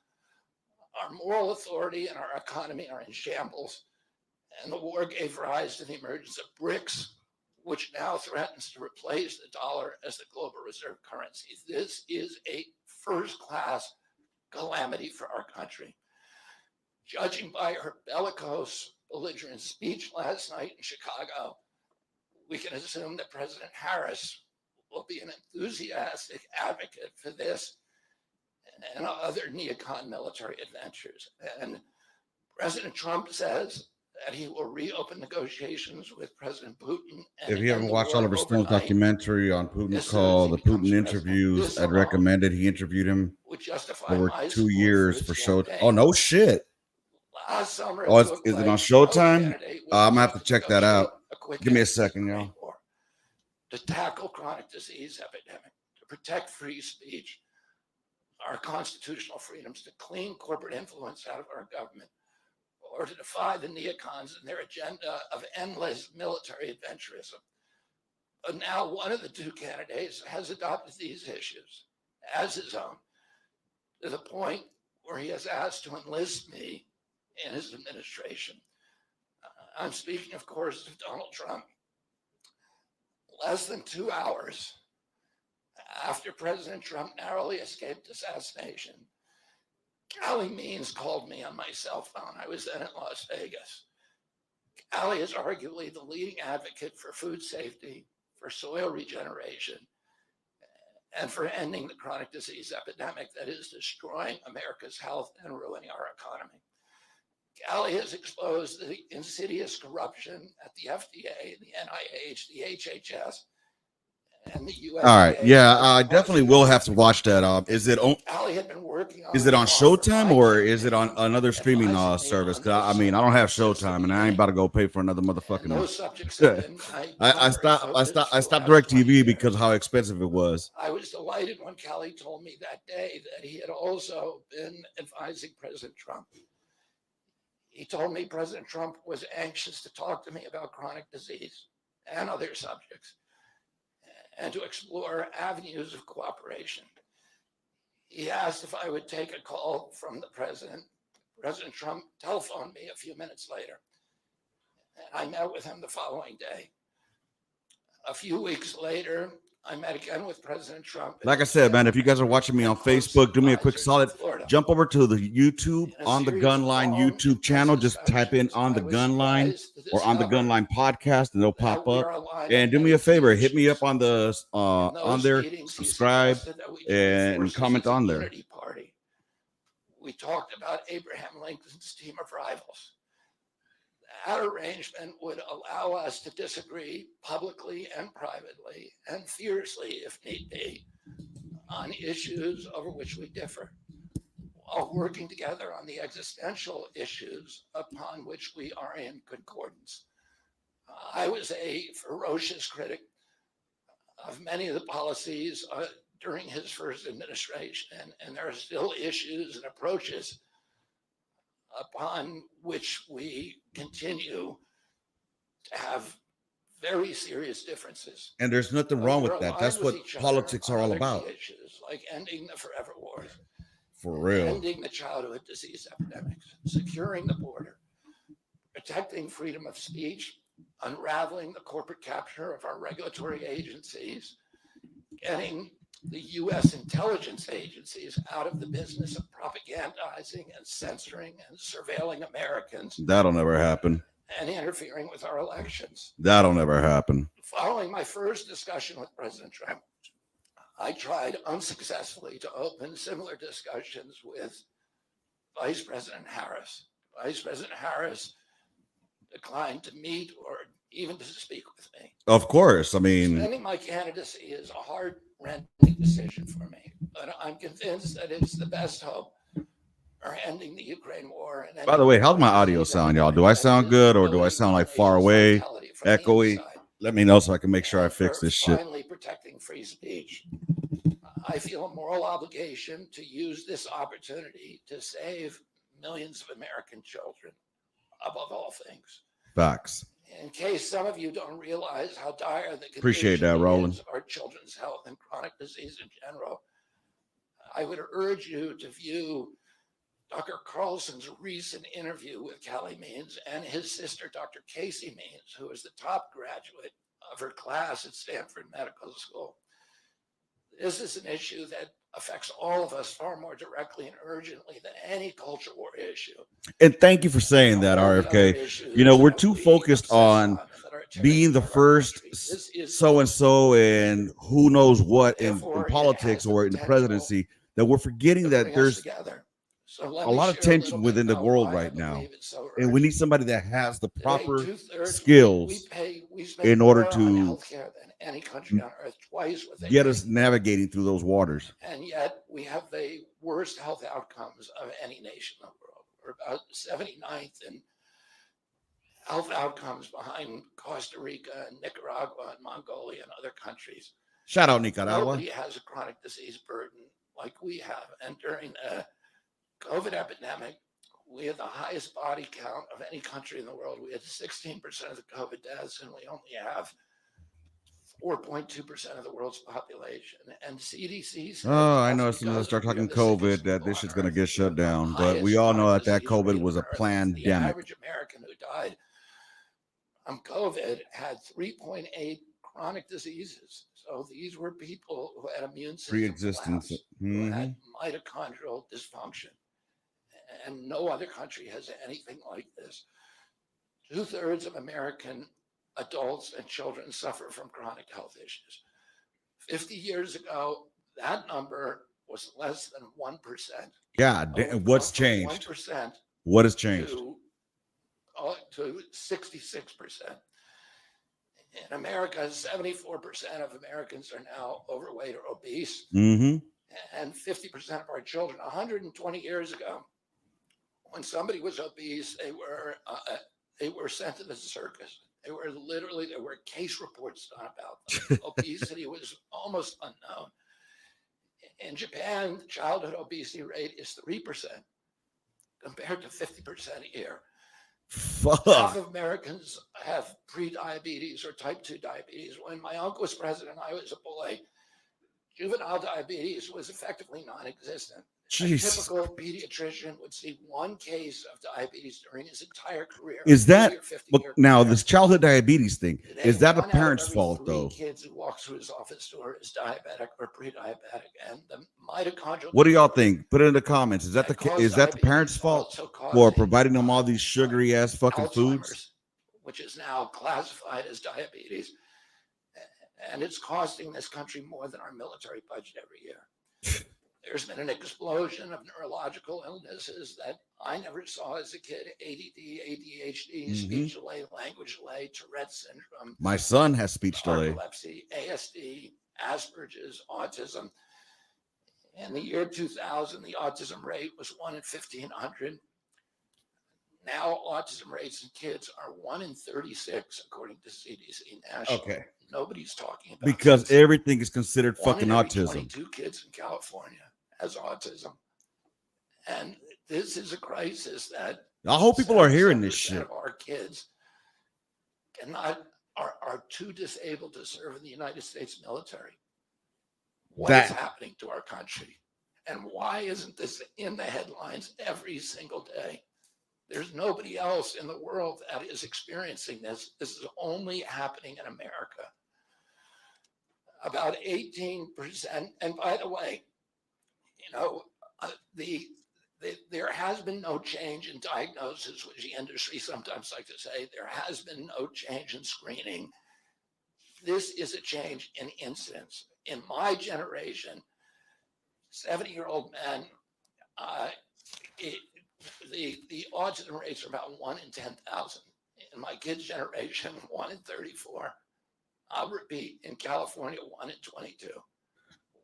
Our moral authority and our economy are in shambles, and the war gave rise to the emergence of BRICS, which now threatens to replace the dollar as the global reserve currency. This is a first-class calamity for our country. Judging by her bellicose, belligerent speech last night in Chicago, we can assume that President Harris will be an enthusiastic advocate for this and other neocon military adventures. And President Trump says that he will reopen negotiations with President Putin. If you haven't watched Oliver Stone's documentary on Putin called The Putin Interviews, I'd recommend it. He interviewed him over 2 years for show. Oh, no shit. Last summer, oh, is it on Showtime? I'm going to have to check that out. Give me a second, y'all. To tackle chronic disease epidemic, to protect free speech, our constitutional freedoms, to clean corporate influence out of our government, or to defy the neocons and their agenda of endless military adventurism. But now one of the two candidates has adopted these issues as his own, to the point where he has asked to enlist me in his administration. I'm speaking, of course, of Donald Trump. Less than 2 hours after President Trump narrowly escaped assassination, Callie Means called me on my cell phone. I was then in Las Vegas. Callie is arguably the leading advocate for food safety, for soil regeneration, and for ending the chronic disease epidemic that is destroying America's health and ruining our economy. Callie has exposed the insidious corruption at the FDA, the NIH, the HHS, and the U.S. All right, yeah, I definitely will have to watch that. Is it on? Callie had been working on. Is it on Showtime or is it on another streaming service? Because I mean, I don't have Showtime, and I ain't about to go pay for another motherfucking. Those subjects have been I stopped DirecTV because of how expensive it was. I was delighted when Callie told me that day that he had also been advising President Trump. He told me President Trump was anxious to talk to me about chronic disease and other subjects, and to explore avenues of cooperation. He asked if I would take a call from the president. President Trump telephoned me a few minutes later, and I met with him the following day. A few weeks later, I met again with President Trump. Like I said, man, if you guys are watching me on Facebook, do me a quick solid. Jump over to the YouTube On the Gun Line YouTube channel. Just type in On the Gun Line or On the Gun Line podcast, and it'll pop up. And do me a favor, hit me up on the on there, subscribe, and comment on there. We talked about Abraham Lincoln's team of rivals. That arrangement would allow us to disagree publicly and privately and fiercely, if need be, on issues over which we differ, while working together on the existential issues upon which we are in concordance. I was a ferocious critic of many of the policies during his first administration, and there are still issues and approaches upon which we continue to have very serious differences. And there's nothing wrong with that. That's what politics are all about. Issues like ending the forever wars. For real. Ending the childhood disease epidemics, securing the border, protecting freedom of speech, unraveling the corporate capture of our regulatory agencies, getting the U.S. intelligence agencies out of the business of propagandizing and censoring and surveilling Americans. That'll never happen. And interfering with our elections. That'll never happen. Following my first discussion with President Trump, I tried unsuccessfully to open similar discussions with Vice President Harris. Vice President Harris declined to meet or even to speak with me. Of course. I mean, defending my candidacy is a heart-rending decision for me, but I'm convinced that it's the best hope for ending the Ukraine war. And by the way, how's my audio sound, y'all? Do I sound good, or do I sound like far away, echoey? Let me know so I can make sure I fix this shit. Finally, protecting free speech. I feel a moral obligation to use this opportunity to save millions of American children, above all things. Facts. In case some of you don't realize how dire the appreciate that, Roland. Our children's health and chronic disease in general, I would urge you to view Dr. Carlson's recent interview with Callie Means and his sister, Dr. Casey Means, who is the top graduate of her class at Stanford Medical School. This is an issue that affects all of us far more directly and urgently than any culture war issue. And thank you for saying that, RFK. You know, we're too focused on being the first so and so and who knows what in politics or in the presidency that we're forgetting that there's a lot of tension within the world right now. And we need somebody that has the proper skills in order to any country on earth, twice what they get us navigating through those waters. And yet we have the worst health outcomes of any nation in the world. We're about 79th in health outcomes behind Costa Rica and Nicaragua and Mongolia and other countries. Shout out Nicaragua. Nobody has a chronic disease burden like we have. And during the COVID epidemic, we had the highest body count of any country in the world. We had 16% of the COVID deaths, and we only have 4.2% of the world's population. And CDC says, I know as soon as I start talking COVID that this shit's going to get shut down. But we all know that COVID was a pandemic. The average American who died from COVID had 3.8 chronic diseases. So these were people who had immune system pre-existing, who had mitochondrial dysfunction. And no other country has anything like this. 2/3 of American adults and children suffer from chronic health issues. 50 years ago, that number was less than 1%. God, what's changed? 1%. What has changed? To 66%. In America, 74% of Americans are now overweight or obese, and 50% of our children. 120 years ago, when somebody was obese, they were sent to the circus. There were case reports done about them. Obesity was almost unknown. In Japan, the childhood obesity rate is 3% compared to 50% here. Fuck. Half of Americans have pre-diabetes or type 2 diabetes. When my uncle was president, I was a boy. Juvenile diabetes was effectively non-existent. Jesus. A typical pediatrician would see one case of diabetes during his entire career. Is that now this childhood diabetes thing? Is that a parent's fault though? Kids who walk through his office door is diabetic or pre-diabetic, and the mitochondrial. What do y'all think? Put it in the comments. Is that the parents' fault for providing them all these sugary ass fucking foods, which is now classified as diabetes, and it's costing this country more than our military budget every year. There's been an explosion of neurological illnesses that I never saw as a kid: ADD, ADHD, speech delay, language delay, Tourette's syndrome. My son has speech delay. Epilepsy, ASD, Asperger's, autism. In the year 2000, the autism rate was 1 in 1,500. Now, autism rates in kids are 1 in 36, according to CDC National. Okay. Nobody's talking about because everything is considered fucking autism. 22 kids in California has autism, and this is a crisis that I hope people are hearing this shit. Our kids are too disabled to serve in the United States military. What is happening to our country, and why isn't this in the headlines every single day? There's nobody else in the world that is experiencing this. This is only happening in America. About 18%. And by the way, there has been no change in diagnosis, which the industry sometimes like to say. There has been no change in screening. This is a change in incidence. In my generation, 70-year-old men, the autism rates are about 1 in 10,000. In my kids' generation, 1 in 34. I'll repeat, in California, 1 in 22.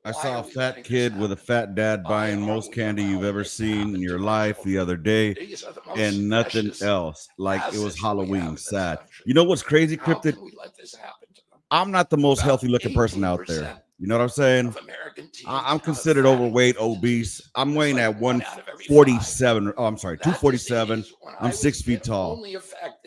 I saw a fat kid with a fat dad buying most candy you've ever seen in your life the other day, and nothing else. Like it was Halloween. Sad. You know what's crazy, Cryptid? I'm not the most healthy looking person out there. You know what I'm saying? I'm considered overweight, obese. I'm weighing at 147. Oh, I'm sorry, 247. I'm 6 feet tall,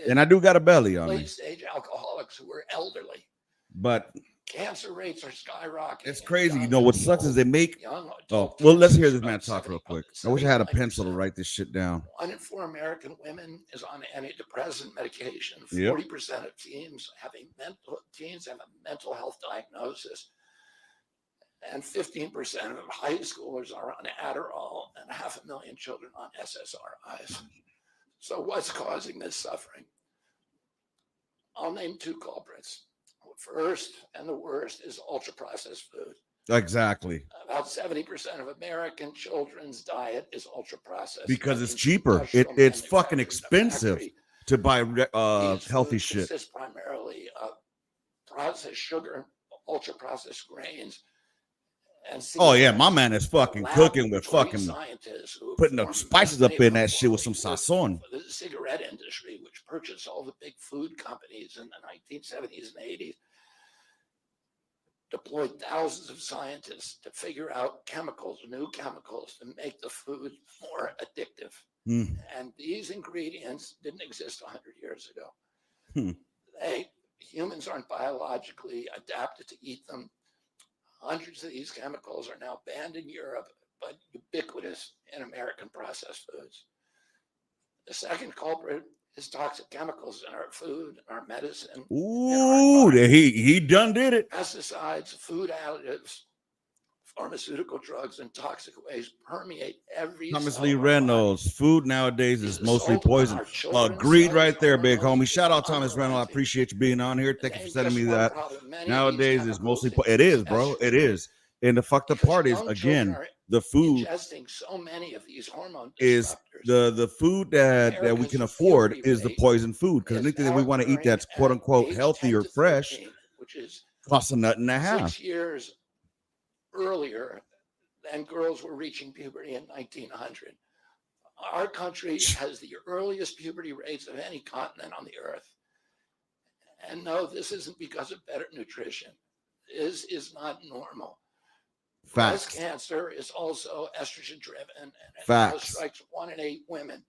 and I do got a belly on me. Late-stage alcoholics who were elderly. But Cancer rates are skyrocketing. It's crazy. You know what sucks is they make. Young Oh, adult well, let's cancer hear is this man about talk real 70 quick. I wish I had a pencil to 79%. write this shit down. 1 in 4 American women is on antidepressant medication. Yep. 40% of teens have a mental health diagnosis. And 15% of high schoolers are on Adderall, and 500,000 children on SSRIs. So what's causing this suffering? I'll name 2 culprits. First and the worst is ultra-processed food. Exactly. About 70% of American children's diet is ultra-processed. Because it's cheaper. It's fucking expensive to buy healthy shit. Consist primarily of processed sugar, ultra-processed grains. And oh yeah, my man is fucking cooking with fucking scientists putting the spices up in that shit with some sazon. The cigarette industry, which purchased all the big food companies in the 1970s and 80s, deployed thousands of scientists to figure out new chemicals to make the food more addictive. And these ingredients didn't exist 100 years ago. Humans aren't biologically adapted to eat them. Hundreds of these chemicals are now banned in Europe, but ubiquitous in American processed foods. The second culprit is toxic chemicals in our food, our medicine. Ooh, he done did it. Pesticides, food additives, pharmaceutical drugs, and toxic waste permeate every Thomas Lee Reynolds. Food nowadays is mostly poison. Agreed right there, big homie. Shout out Thomas Reynolds. I appreciate you being on here. Thank you for sending me that. Nowadays is mostly it is, bro. It is. And the fucked up part is, again, the food ingesting so many of these hormone is the food that we can afford is the poison food, because anything that we want to eat that's quote unquote healthy or fresh which is costs a nut and a half. 6 years earlier than girls were reaching puberty in 1900. Our country has the earliest puberty rates of any continent on the earth. And no, this isn't because of better nutrition. This is not normal. Facts. Breast cancer is also estrogen driven, and it Facts. now strikes 1 in 8 women.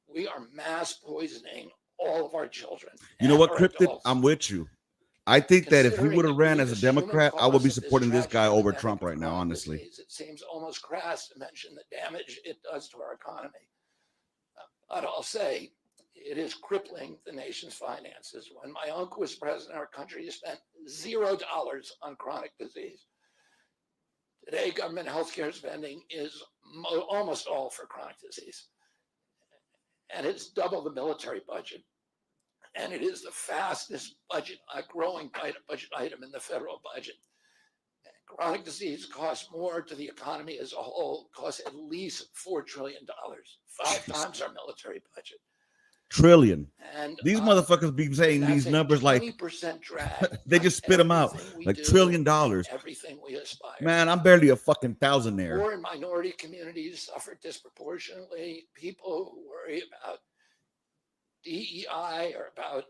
We are mass poisoning all of our children. You know what, Cryptid? I'm with you. I think that if he would have ran as a Democrat, I would be supporting this guy over Trump right now, honestly. It seems almost crass to mention the damage it does to our economy. But I'll say it is crippling the nation's finances. When my uncle was president, our country spent $0 on chronic disease. Today, government healthcare spending is almost all for chronic disease. And it's double the military budget. And it is the fastest growing budget item in the federal budget. Chronic disease costs more to the economy as a whole, costs at least $4 trillion, 5 times our military budget. Trillion. And these motherfuckers be saying these numbers like 20% drag. they just spit them out like $1 trillion. Everything we aspire. Man, I'm barely a fucking thousandaire. Poor and minority communities suffer disproportionately. People who worry about DEI or about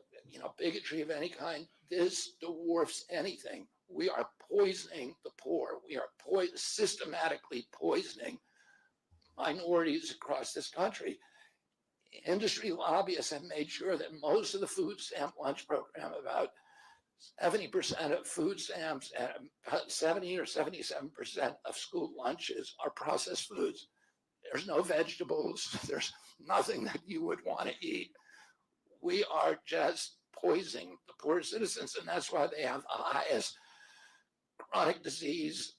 bigotry of any kind, this dwarfs anything. We are poisoning the poor. We are systematically poisoning minorities across this country. Industry lobbyists have made sure that most of the food stamp lunch program, about 70% of food stamps and 70 or 77% of school lunches are processed foods. There's no vegetables. There's nothing that you would want to eat. We are just poisoning the poor citizens, and that's why they have the highest chronic disease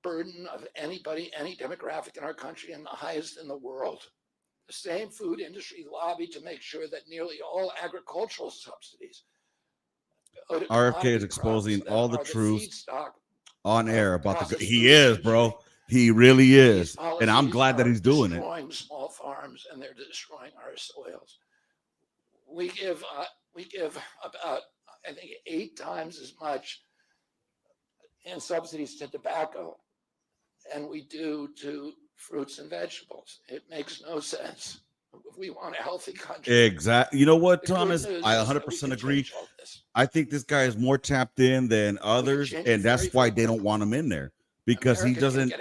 burden of any demographic in our country, and the highest in the world. The same food industry lobbied to make sure that nearly all agricultural subsidies RFK is exposing all the truth on air about the. He is, bro. He really is, and I'm glad that he's doing it. Destroying small farms, and they're destroying our soils. We give about, I think, 8 times as much in subsidies to tobacco than we do to fruits and vegetables. It makes no sense. If we want a healthy country. Exactly. You know what, Thomas? I 100% agree. I think this guy is more tapped in than others, and that's why they don't want him in there, because he doesn't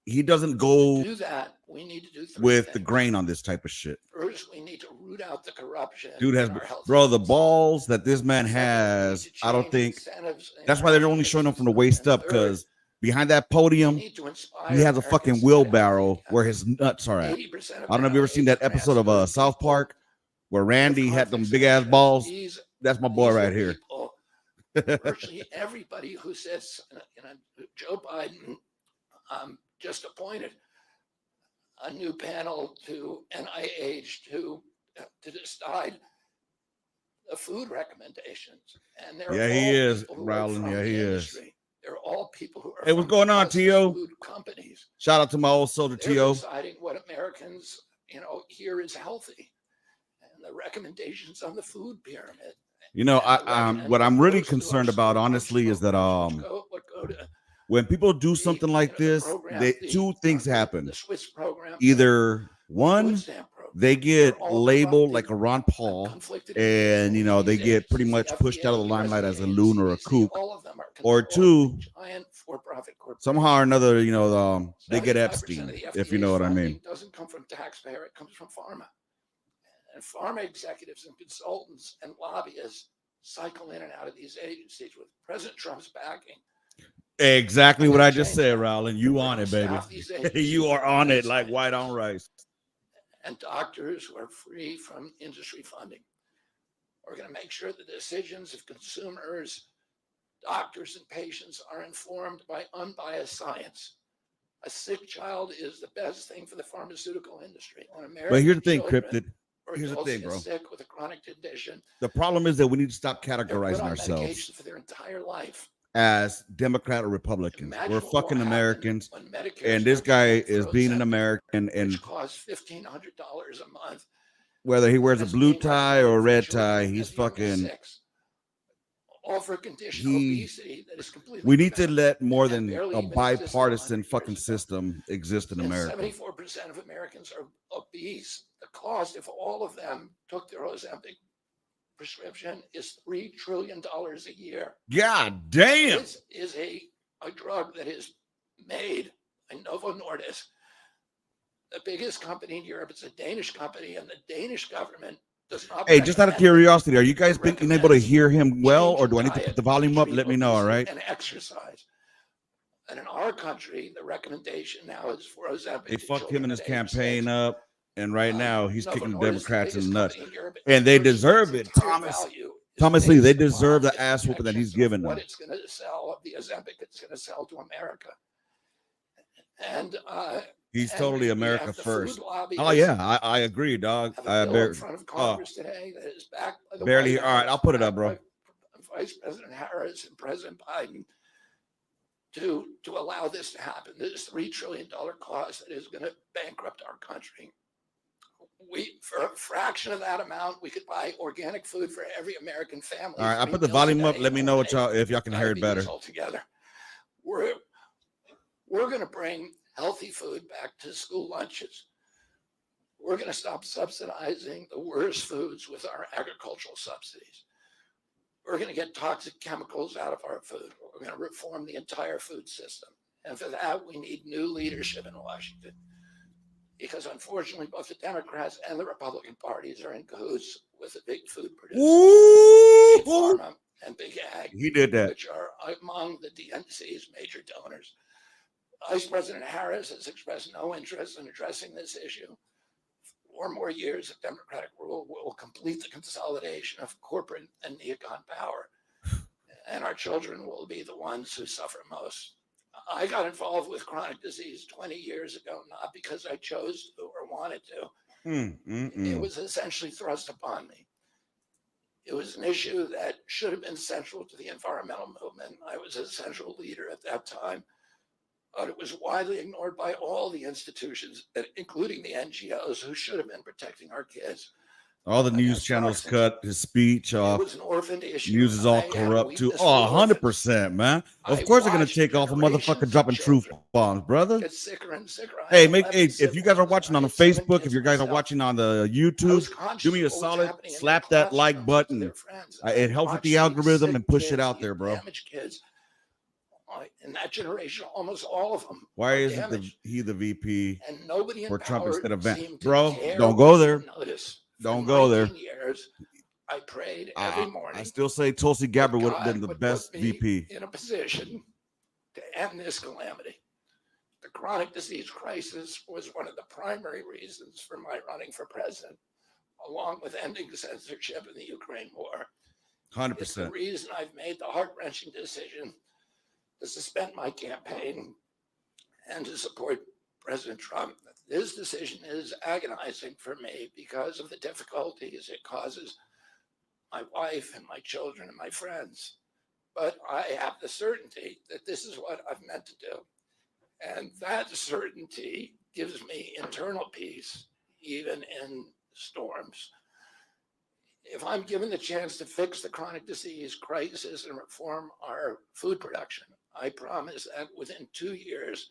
he doesn't go do that. We need to do with things. the grain on this type of shit. First, we need to root out the corruption Dude has, in our health bro, the system. balls that this man Second, we need has. to I don't change think incentives in that's our why they're only healthcare showing him from the system. waist And up, third, because behind that we podium, need to he inspire has a fucking Americans to get healthy wheelbarrow again. where his nuts are at. 80% of I don't know if you ever seen that episode of South Park where Randy had them big ass balls. That's my boy right here. Virtually everybody who sits, Joe Biden just appointed a new panel to NIH to decide the food recommendations, and they're Yeah, all he is, people who are Rowland. from Yeah, the he is. industry. They're all people who are Hey, what's from going on, processed T.O.? food companies. Shout out to my old soldier, They're T.O. deciding what Americans, hear is healthy, and the recommendations on the food pyramid. You know, what I'm really Most of our concerned about, school lunch honestly, is that programs, which go to when people do something like the this, program, two things happen. the Swiss program, Either the food one, stamp program, they get they're all labeled corrupted like a Ron and Paul, conflicted and individuals. they These get pretty agencies, much the pushed out of the FDA, limelight as a USDA, loon or a CDC, kook. all of them are Or controlled by two, giant for-profit corporations. somehow or another, they get 75% Epstein, of the if you FDA's know what I funding mean. doesn't come from taxpayer, it comes from pharma. And pharma executives and consultants and lobbyists cycle in and out of these agencies with President Trump's backing. Exactly what I just said, that. Rowland. You on it, baby. You are on it like white on rice. And doctors who are free from industry funding. We're going to make sure the decisions of consumers, doctors, and patients are informed by unbiased science. A sick child is the best thing for the pharmaceutical industry. But here's the thing, Cryptid. Here's the thing, bro. Sick with a chronic condition. The problem is that we need to stop They're put categorizing on ourselves medication for their entire life. as Democrat or Republicans. Imagine We're what will fucking happen Americans, when Medicare and this starts to guy pay for is being an Ozempic, American, and which costs $1,500 a month. whether he wears a That's blue being tie or a recommended for red children tie, as he's young as fucking. 6. All for a condition of obesity that is completely We need to preventable let more and than barely a even existed bipartisan 100 fucking years ago. system exist in And America. 74% of Americans are obese. The cost, if all of them took their Ozempic prescription, is $3 trillion a year. God damn. This is a drug that is made by Novo Nordisk, the biggest company in Europe. It's a Danish company, and the Danish government does not. Hey, just out of curiosity, are you guys being able to hear him well, or do I need to put the volume up? Let me know, all right? And exercise. And in our country, the recommendation now is for Ozempic. They fucked him in his campaign up, and right now he's kicking the Democrats in the nuts. And and they deserve it, Thomas Lee. They deserve the ass whooping that he's giving them. What it's going to sell, the Ozempic it's going to sell to America. And he's and totally we America have the first. food lobby Oh yeah, I agree, dog. have a bill in front of Congress today that is backed by the barely. White All right, House, I'll put it up, bro. Vice President Harris and President Biden to allow this to happen. This $3 trillion cost that is going to bankrupt our country. For a fraction of that amount, we could buy organic food for every American family. All right, I put the volume up. Let me know what if y'all can hear it better. Altogether, we're going to bring healthy food back to school lunches. We're going to stop subsidizing the worst foods with our agricultural subsidies. We're going to get toxic chemicals out of our food. We're going to reform the entire food system. And for that, we need new leadership in Washington. Because unfortunately, both the Democrats and the Republican parties are in cahoots with the big food producers, Big Pharma and Big Ag. He did that. Which are among the DNC's major donors. Vice President Harris has expressed no interest in addressing this issue. 4 more years of Democratic rule will complete the consolidation of corporate and neocon power. And our children will be the ones who suffer most. I got involved with chronic disease 20 years ago, not because I chose to or wanted to. It was essentially thrust upon me. It was an issue that should have been central to the environmental movement. I was a central leader at that time, but it was widely ignored by all the institutions, including the NGOs, who should have been protecting our kids. All the news channels cut his speech off. It was an orphaned issue. News is all corrupt too. Oh, 100%, man. Of course they're gonna take off a motherfucker dropping truth bombs, brother. Get sicker and sicker. Hey, if you guys are watching on the Facebook, if you guys are watching on the YouTube, do me a solid, slap that like button. It helps with the algorithm and push it out there, bro. Kids. In that generation, almost all of them. Why isn't he the VP and nobody for Trump instead of Vance? Vance? Bro, don't go there. Don't go there. Years, I prayed every morning. I still say Tulsi Gabbard would have been the would best put me VP. in a position to end this calamity. The chronic disease crisis was one of the primary reasons for my running for president, along with ending censorship in the Ukraine war. 100%. It's the reason I've made the heart-wrenching decision to suspend my campaign and to support President Trump. This decision is agonizing for me because of the difficulties it causes my wife and my children and my friends. But I have the certainty that this is what I've meant to do. And that certainty gives me internal peace, even in storms. If I'm given the chance to fix the chronic disease crisis and reform our food production, I promise that within 2 years,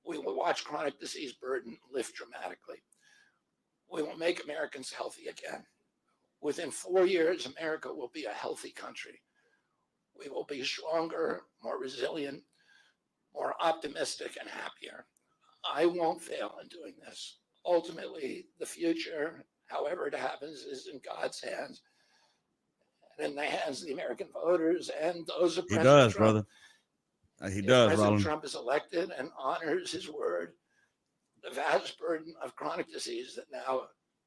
we will watch chronic disease burden lift dramatically. We will make Americans healthy again. Within 4 years, America will be a healthy country. We will be stronger, more resilient, more optimistic, and happier. I won't fail in doing this. Ultimately, the future, however it happens, is in God's hands and in the hands of the American voters and those of President Trump. Brother. He does, President Roland. Trump is elected and honors his word, the vast burden of chronic disease that now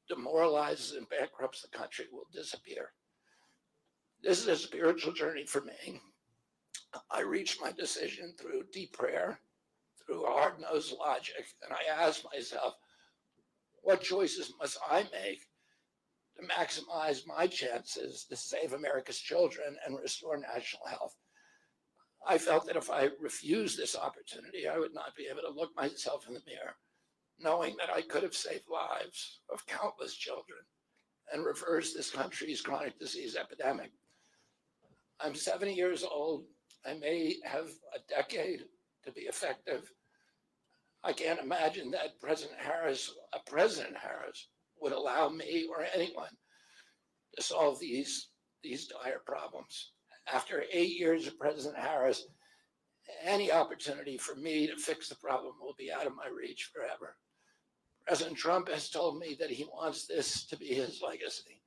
demoralizes and bankrupts the country will disappear. This is a spiritual journey for me. I reached my decision through deep prayer, through hard-nosed logic, and I asked myself, what choices must I make to maximize my chances to save America's children and restore national health? I felt that if I refused this opportunity, I would not be able to look myself in the mirror, knowing that I could have saved lives of countless children and reversed this country's chronic disease epidemic. I'm 70 years old. I may have a decade to be effective. I can't imagine that President Harris would allow me or anyone to solve these dire problems. After 8 years of President Harris, any opportunity for me to fix the problem will be out of my reach forever. President Trump has told me that he wants this to be his legacy.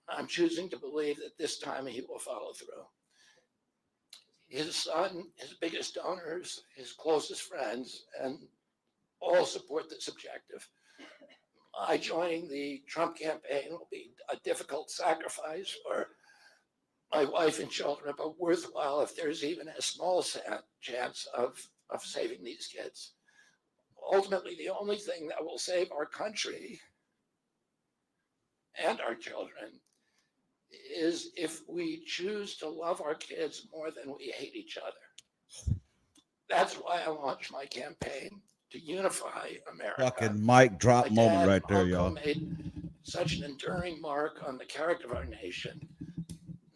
I'm choosing to believe that this time he will follow through. His son, his biggest donors, his closest friends, and all support this objective. My joining the Trump campaign will be a difficult sacrifice for my wife and children, but worthwhile if there's even a small chance of saving these kids. Ultimately, the only thing that will save our country and our children is if we choose to love our kids more than we hate each other. That's why I launched my campaign to unify America. Fucking mic drop moment right there, y'all. Made such an enduring mark on the character of our nation,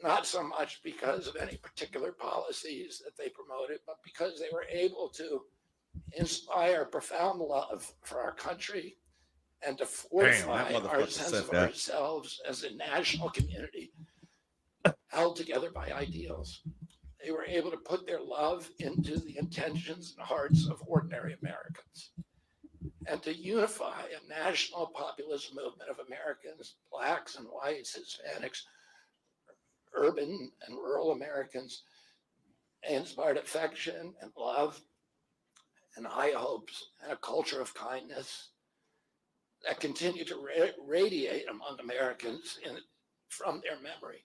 not so much because of any particular policies that they promoted, but because they were able to inspire profound love for our country and to fortify our sense of ourselves as a national community held together by ideals. They were able to put their love into the intentions and hearts of ordinary Americans and to unify a national populist movement of Americans, Blacks and whites, Hispanics, urban and rural Americans. They inspired affection and love and high hopes and a culture of kindness that continue to radiate among Americans from their memory.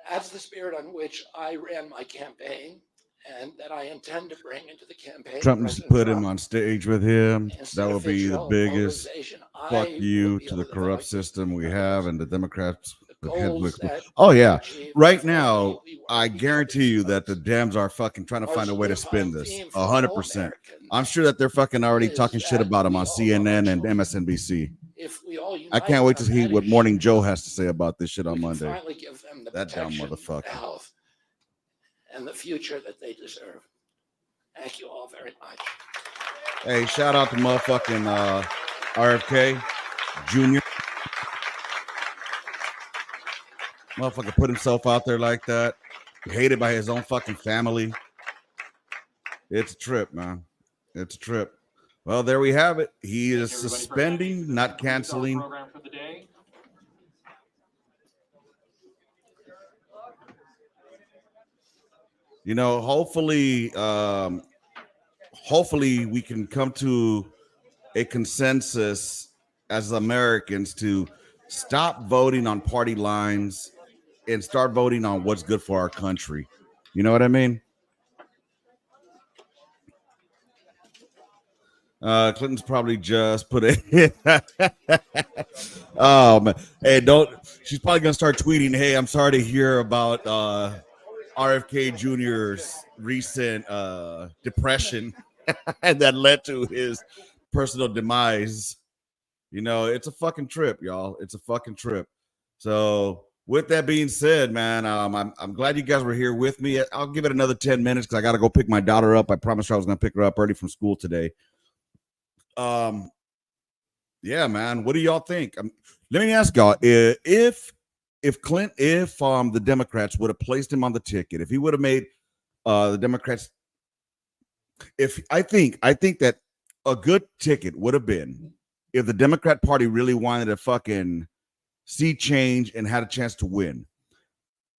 That's the spirit on which I ran my campaign and that I intend to bring into the campaign. Trump needs to put him on stage with him. That will be the biggest fuck you to the corrupt system we have and the Democrats. Oh yeah, right now I guarantee you that the Dems are fucking trying to find a way to spin this 100%. I'm sure that they're fucking already talking shit about him on CNN and MSNBC. I can't wait to see what Morning Joe has to say about this shit on Monday. That dumb motherfucker. And the future that they deserve. Thank you all very much. Hey, shout out to motherfucking RFK Jr. Motherfucker put himself out there like that. Hated by his own fucking family. It's a trip, man. It's a trip. Well, there we have it. He is suspending, not canceling Hopefully, hopefully we can come to a consensus as Americans to stop voting on party lines and start voting on what's good for our country. You know what I mean? Clinton's probably just put it. Hey, don't. She's probably gonna start tweeting. Hey, I'm sorry to hear about RFK Jr.'s recent depression and that led to his personal demise. It's a fucking trip, y'all. It's a fucking trip. So, with that being said, man, I'm glad you guys were here with me. I'll give it another 10 minutes because I got to go pick my daughter up. I promised her I was going to pick her up early from school today. Um, yeah, man. What do y'all think? Let me ask y'all if the Democrats would have placed him on the ticket, if he would have made the Democrats, if I think that a good ticket would have been if the Democrat Party really wanted to fucking see change and had a chance to win.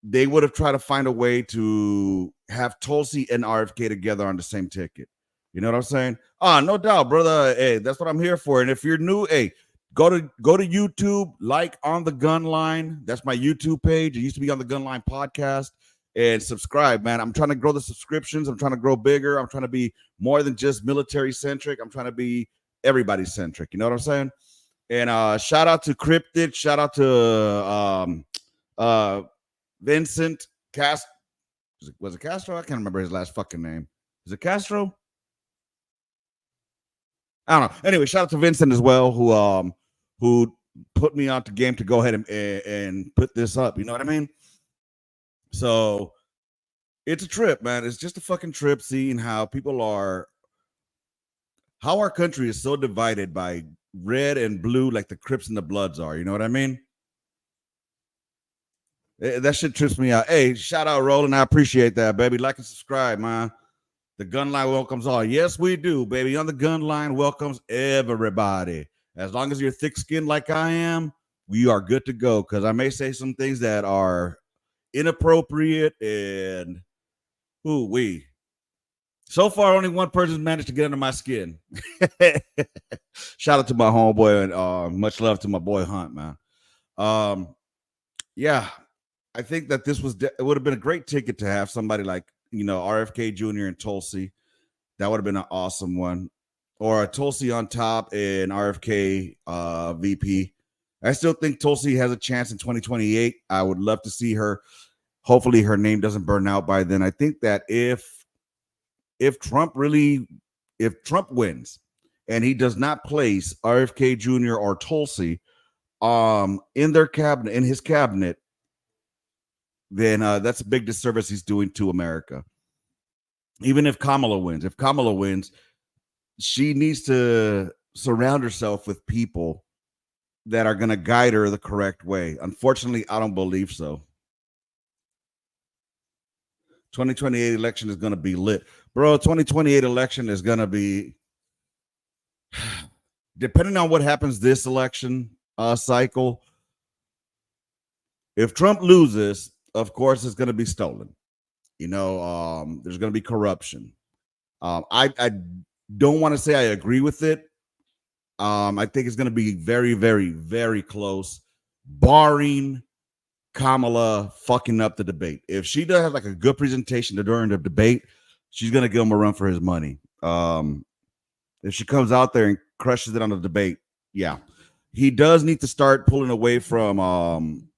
They would have tried to find a way to have Tulsi and RFK together on the same ticket. You know what I'm saying? No doubt, brother. Hey, that's what I'm here for. And if you're new, hey, go to YouTube, like On the Gun Line. That's my YouTube page. It used to be On the Gun Line podcast. And subscribe, man. I'm trying to grow the subscriptions. I'm trying to grow bigger. I'm trying to be more than just military centric. I'm trying to be everybody centric. You know what I'm saying? And shout out to Cryptid. Shout out to Vincent Cast. Was it Castro? I can't remember his last fucking name. Is it Castro? I don't know. Anyway, shout out to Vincent as well, who put me on the game to go ahead and put this up. You know what I mean? So it's a trip, man. It's just a fucking trip seeing how our country is so divided by red and blue, like the Crips and the Bloods are. You know what I mean? That shit trips me out. Hey, shout out Roland. I appreciate that, baby. Like and subscribe, man. The gun line welcomes all. Yes, we do, baby. On the gun line welcomes everybody. As long as you're thick skinned like I am, we are good to go. Because I may say some things that are inappropriate and we. So far, only one person's managed to get under my skin. Shout out to my homeboy and much love to my boy Hunt, man. Yeah, I think that it would have been a great ticket to have somebody like RFK Jr. and Tulsi. That would have been an awesome one, or a Tulsi on top and RFK VP. I still think Tulsi has a chance in 2028. I would love to see her. Hopefully, her name doesn't burn out by then. I think that if Trump wins and he does not place RFK Jr. or Tulsi in his cabinet, then that's a big disservice he's doing to America. Even if Kamala wins, she needs to surround herself with people that are going to guide her the correct way. Unfortunately, I don't believe so. 2028 election is going to be lit. Bro, 2028 election is going to be, depending on what happens this election cycle, if Trump loses, of course, it's going to be stolen. There's going to be corruption. I don't want to say I agree with it. I think it's going to be very, very, very close, barring Kamala fucking up the debate. If she does have like a good presentation during the debate, she's going to give him a run for his money. If she comes out there and crushes it on the debate, yeah. He does need to start pulling away from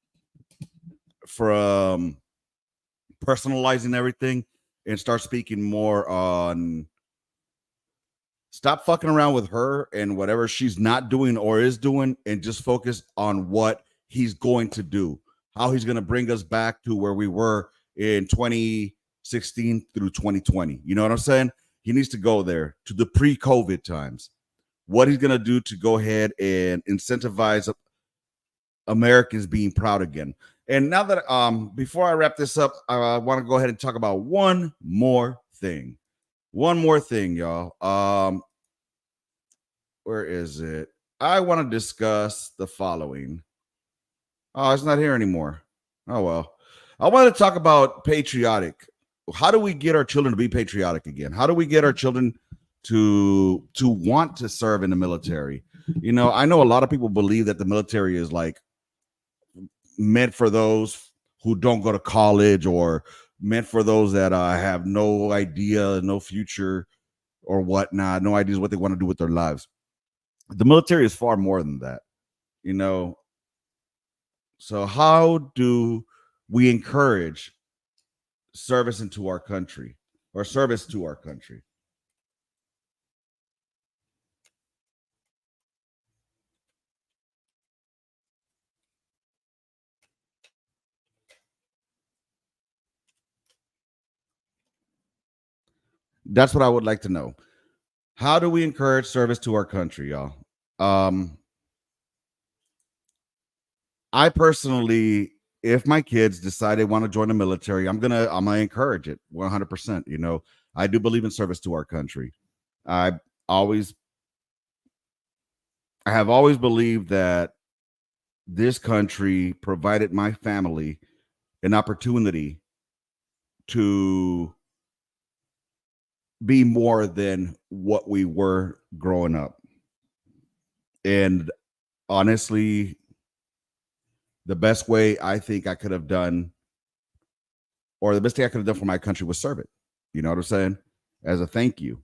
personalizing everything and start speaking more on stop fucking around with her and whatever she's not doing or is doing and just focus on what he's going to do, how he's going to bring us back to where we were in 2016 through 2020. You know what I'm saying? He needs to go there to the pre-COVID times. What he's going to do to go ahead and incentivize Americans being proud again. And now that before I wrap this up, I want to go ahead and talk about one more thing. One more thing, y'all. Where is it? I want to discuss the following. Oh, it's not here anymore. Oh well. I want to talk about patriotic. how do we get our children to be patriotic again? How do we get our children to want to serve in the military? You know, I know a lot of people believe that the military is like meant for those who don't go to college, or meant for those that have no idea, no future or whatnot, no ideas what they want to do with their lives. The military is far more than that, you know. So how do we encourage service into our country, or service to our country? That's what I would like to know. How do we encourage service to our country, y'all? Um, I personally, if my kids decide they want to join the military, I'm gonna encourage it 100%. You know, I do believe in service to our country. I always I have always believed that this country provided my family an opportunity to be more than what we were growing up. And honestly, the best way I think I could have done, or the best thing I could have done for my country, was serve it. You know what I'm saying? As a thank you.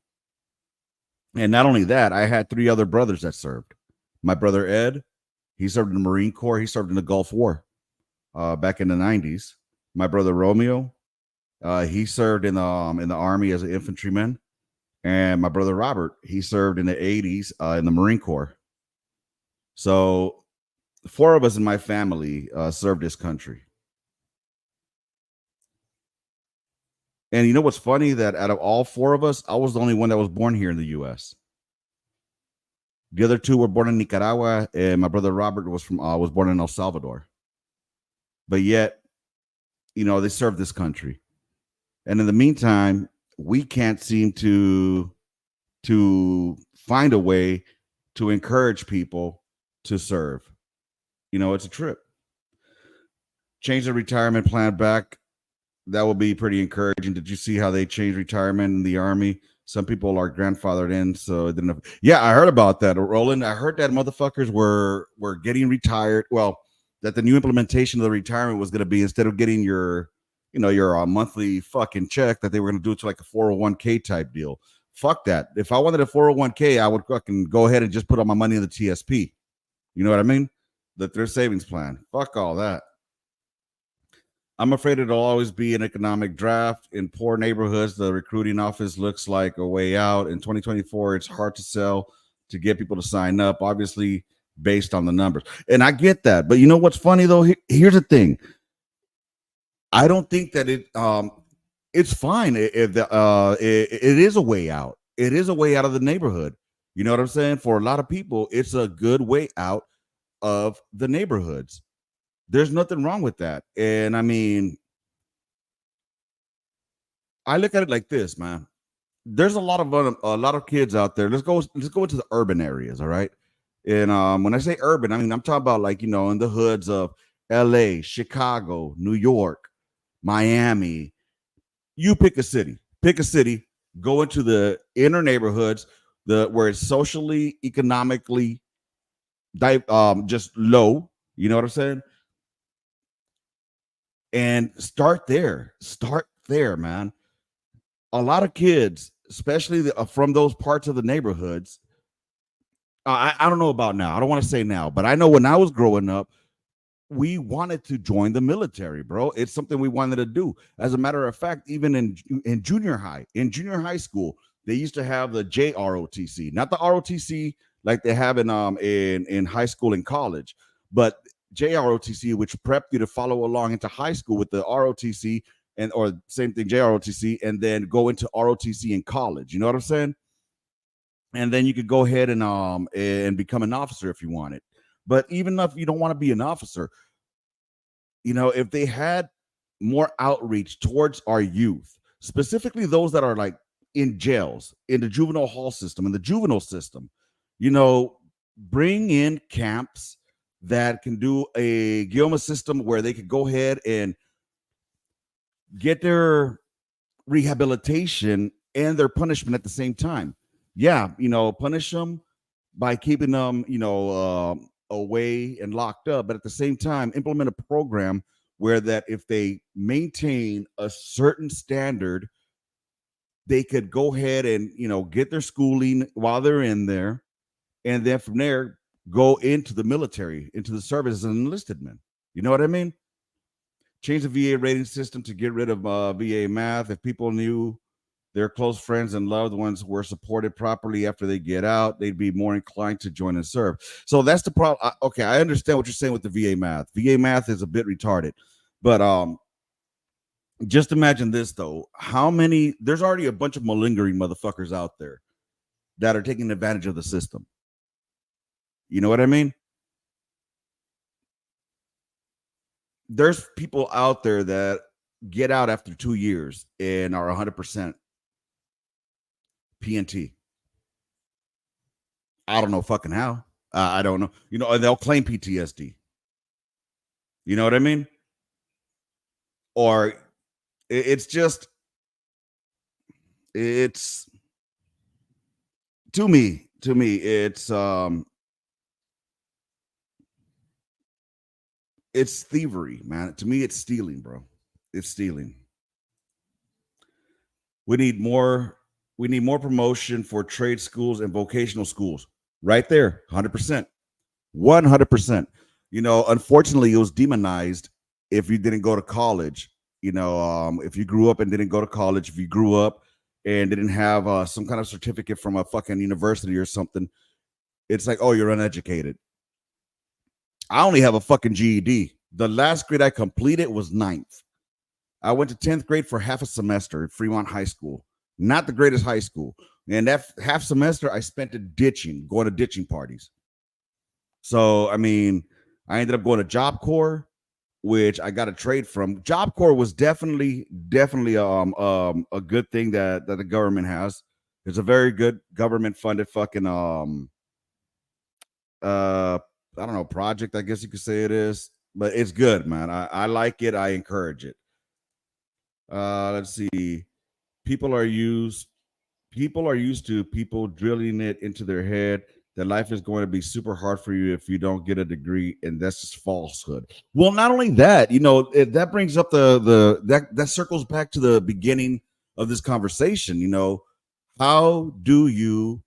And not only that, I had three other brothers that served. My brother Ed, he served in the Marine Corps. He served in the Gulf War back in the 90s. My brother Romeo, he served in the Army as an infantryman. And my brother Robert, he served in the 80s in the Marine Corps. So four of us in my family served this country. And you know what's funny? That out of all four of us, I was the only one that was born here in the U.S. The other two were born in Nicaragua, and my brother Robert was born in El Salvador. But yet, you know, they served this country. And in the meantime, we can't seem to find a way to encourage people to serve. You know, it's a trip. Change the retirement plan back. That will be pretty encouraging. Did you see how they changed retirement in the Army? Some people are grandfathered in, so it didn't have, yeah, I heard about that, Roland. I heard that motherfuckers were getting retired. Well, that the new implementation of the retirement was going to be, instead of getting your, you know, your monthly fucking check, that they were going to do it to like a 401k type deal. Fuck that. If I wanted a 401k, I would fucking go ahead and just put all my money in the TSP. You know what I mean? Their savings plan. Fuck all that. I'm afraid it'll always be an economic draft. In poor neighborhoods, the recruiting office looks like a way out. In 2024, it's hard to sell, to get people to sign up, obviously, based on the numbers. And I get that. But you know what's funny, though? Here's the thing. I don't think that it's fine if it is a way out. It is a way out of the neighborhood. You know what I'm saying? For a lot of people, it's a good way out of the neighborhoods. There's nothing wrong with that. And I mean, I look at it like this, man. There's a lot of kids out there. Let's go into the urban areas, all right? And when I say urban, I mean I'm talking about, like, you know, in the hoods of LA, Chicago, New York, Miami. You pick a city. Pick a city, go into the inner neighborhoods, the where it's socially, economically just low, you know what I'm saying? And start there, man. A lot of kids, especially from those parts of the neighborhoods, I don't know about now, I don't want to say now, but I know when I was growing up, we wanted to join the military, bro. It's something we wanted to do. As a matter of fact, even in junior high school, they used to have the JROTC, not the ROTC like they have in high school and college, but JROTC, which prepped you to follow along into high school with the ROTC, and or same thing, JROTC, and then go into ROTC in college. You know what I'm saying? And then you could go ahead and become an officer if you wanted. But even if you don't want to be an officer, you know, if they had more outreach towards our youth, specifically those that are like in jails, in the juvenile hall system, in the juvenile system, you know, bring in camps that can do a Guillermo system where they could go ahead and get their rehabilitation and their punishment at the same time. Yeah, punish them by keeping them, away and locked up, but at the same time, implement a program where that if they maintain a certain standard, they could go ahead and get their schooling while they're in there, and then from there go into the military, into the service as an enlisted man. You know what I mean? Change the VA rating system to get rid of VA math. If people knew their close friends and loved ones were supported properly after they get out, they'd be more inclined to join and serve. So that's the problem. Okay, I understand what you're saying with the VA math. VA math is a bit retarded, but just imagine this though. There's already a bunch of malingering motherfuckers out there that are taking advantage of the system. You know what I mean? There's people out there that get out after 2 years and are 100% PNT. I don't know fucking how. I don't know. And they'll claim PTSD. You know what I mean? Or it's just, it's to me, it's thievery, man. To me, it's stealing, bro. It's stealing. We need more promotion for trade schools and vocational schools. Right there, 100%. 100%. Unfortunately, it was demonized if you didn't go to college. If you grew up and didn't go to college, if you grew up and didn't have some kind of certificate from a fucking university or something, it's like, oh, you're uneducated. I only have a fucking GED. The last grade I completed was 9th. I went to 10th grade for half a semester at Fremont High School. Not the greatest high school. And that half semester I spent it going to ditching parties. So, I mean, I ended up going to Job Corps, which I got a trade from. Job Corps was definitely a good thing that the government has. It's a very good government funded fucking I don't know, project, I guess you could say it is, but it's good, man. I like it. I encourage it. Let's see. People are used to people drilling it into their head that life is going to be super hard for you if you don't get a degree, and that's just falsehood. Well, not only that, that brings up that circles back to the beginning of this conversation. How do you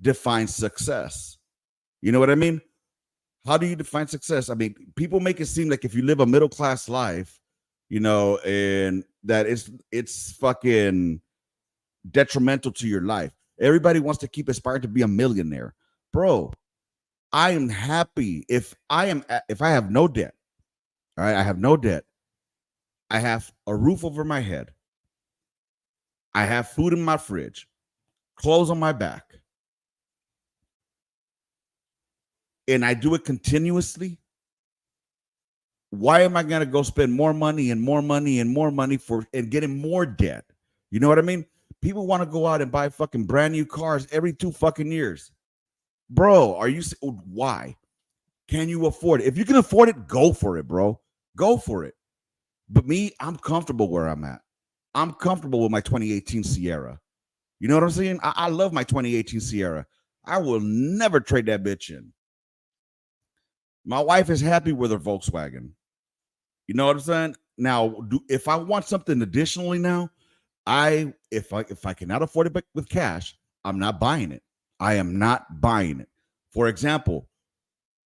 define success? You know what I mean? How do you define success? I mean, people make it seem like if you live a middle class life, and that it's fucking detrimental to your life. Everybody wants to keep aspiring to be a millionaire. Bro, I am happy if I have no debt. All right, I have no debt. I have a roof over my head. I have food in my fridge, clothes on my back, and I do it continuously. Why am I going to go spend more money and more money and more money and getting more debt? You know what I mean? People want to go out and buy fucking brand new cars every 2 fucking years. Bro, why? Can you afford it? If you can afford it, go for it, bro. Go for it. But me, I'm comfortable where I'm at. I'm comfortable with my 2018 Sierra. You know what I'm saying? I love my 2018 Sierra. I will never trade that bitch in. My wife is happy with her Volkswagen. You know what I'm saying? Now, if I want something additionally now, if I cannot afford it with cash, I'm not buying it. I am not buying it. For example,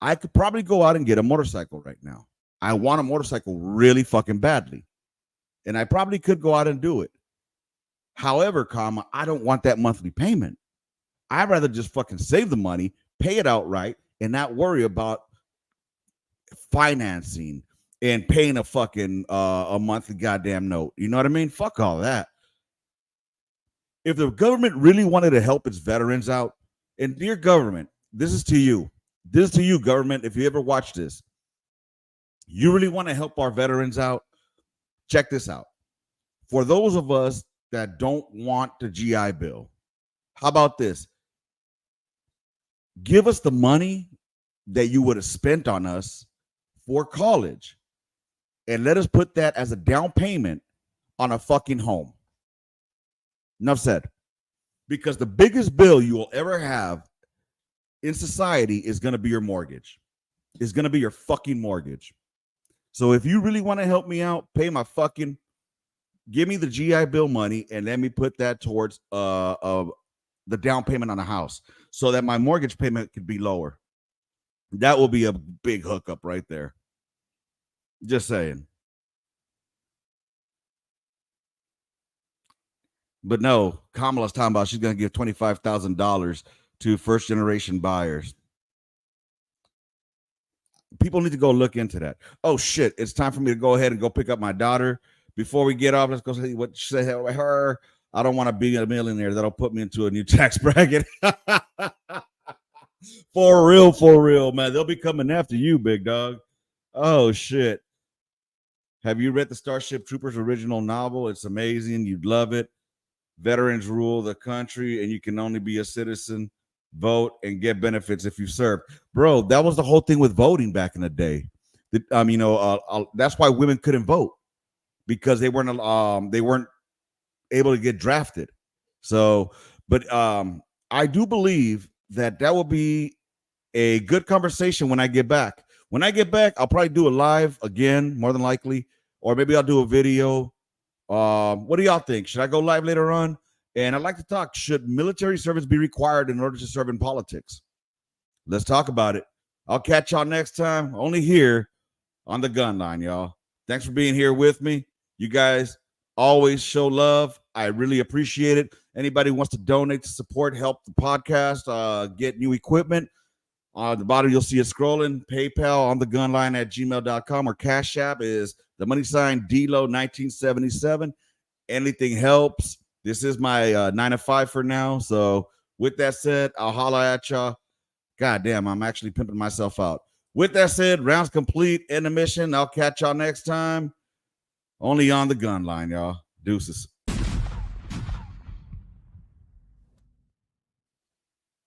I could probably go out and get a motorcycle right now. I want a motorcycle really fucking badly. And I probably could go out and do it. However, I don't want that monthly payment. I'd rather just fucking save the money, pay it outright, and not worry about financing and paying a fucking a monthly goddamn note. You know what I mean? Fuck all that. If the government really wanted to help its veterans out, and dear government, this is to you. This is to you, government. If you ever watch this, you really want to help our veterans out, check this out. For those of us that don't want the GI Bill, how about this? Give us the money that you would have spent on us for college, and let us put that as a down payment on a fucking home. Enough said. Because the biggest bill you will ever have in society is going to be your mortgage. Is going to be your fucking mortgage. So if you really want to help me out, pay my fucking, give me the GI Bill money and let me put that towards the down payment on a house so that my mortgage payment could be lower. That will be a big hookup right there. Just saying. But no, Kamala's talking about she's going to give $25,000 to first generation buyers. People need to go look into that. Oh shit, it's time for me to go ahead and go pick up my daughter. Before we get off, let's go see what she said. Her, I don't want to be a millionaire. That'll put me into a new tax bracket. For real, man. They'll be coming after you, big dog. Oh shit. Have you read the Starship Troopers original novel? It's amazing. You'd love it. Veterans rule the country, and you can only be a citizen, vote, and get benefits if you serve. Bro, that was the whole thing with voting back in the day. That's why women couldn't vote, because they weren't able to get drafted. So, but I do believe that will be a good conversation when I get back. When I get back, I'll probably do a live again, more than likely, or maybe I'll do a video. What do y'all think? Should I go live later on? And I'd like to talk, should military service be required in order to serve in politics? Let's talk about it. I'll catch y'all next time, only here on the Gun Line, y'all. Thanks for being here with me. You guys always show love. I really appreciate it. Anybody wants to donate to support, help the podcast, get new equipment, on the bottom, you'll see it scrolling. PayPal on the gunline at gmail.com, or Cash App is the money sign DLO 1977. Anything helps. This is my 9 to 5 for now. So with that said, I'll holla at y'all. God damn, I'm actually pimping myself out. With that said, rounds complete. End the mission. I'll catch y'all next time. Only on the Gun Line, y'all. Deuces.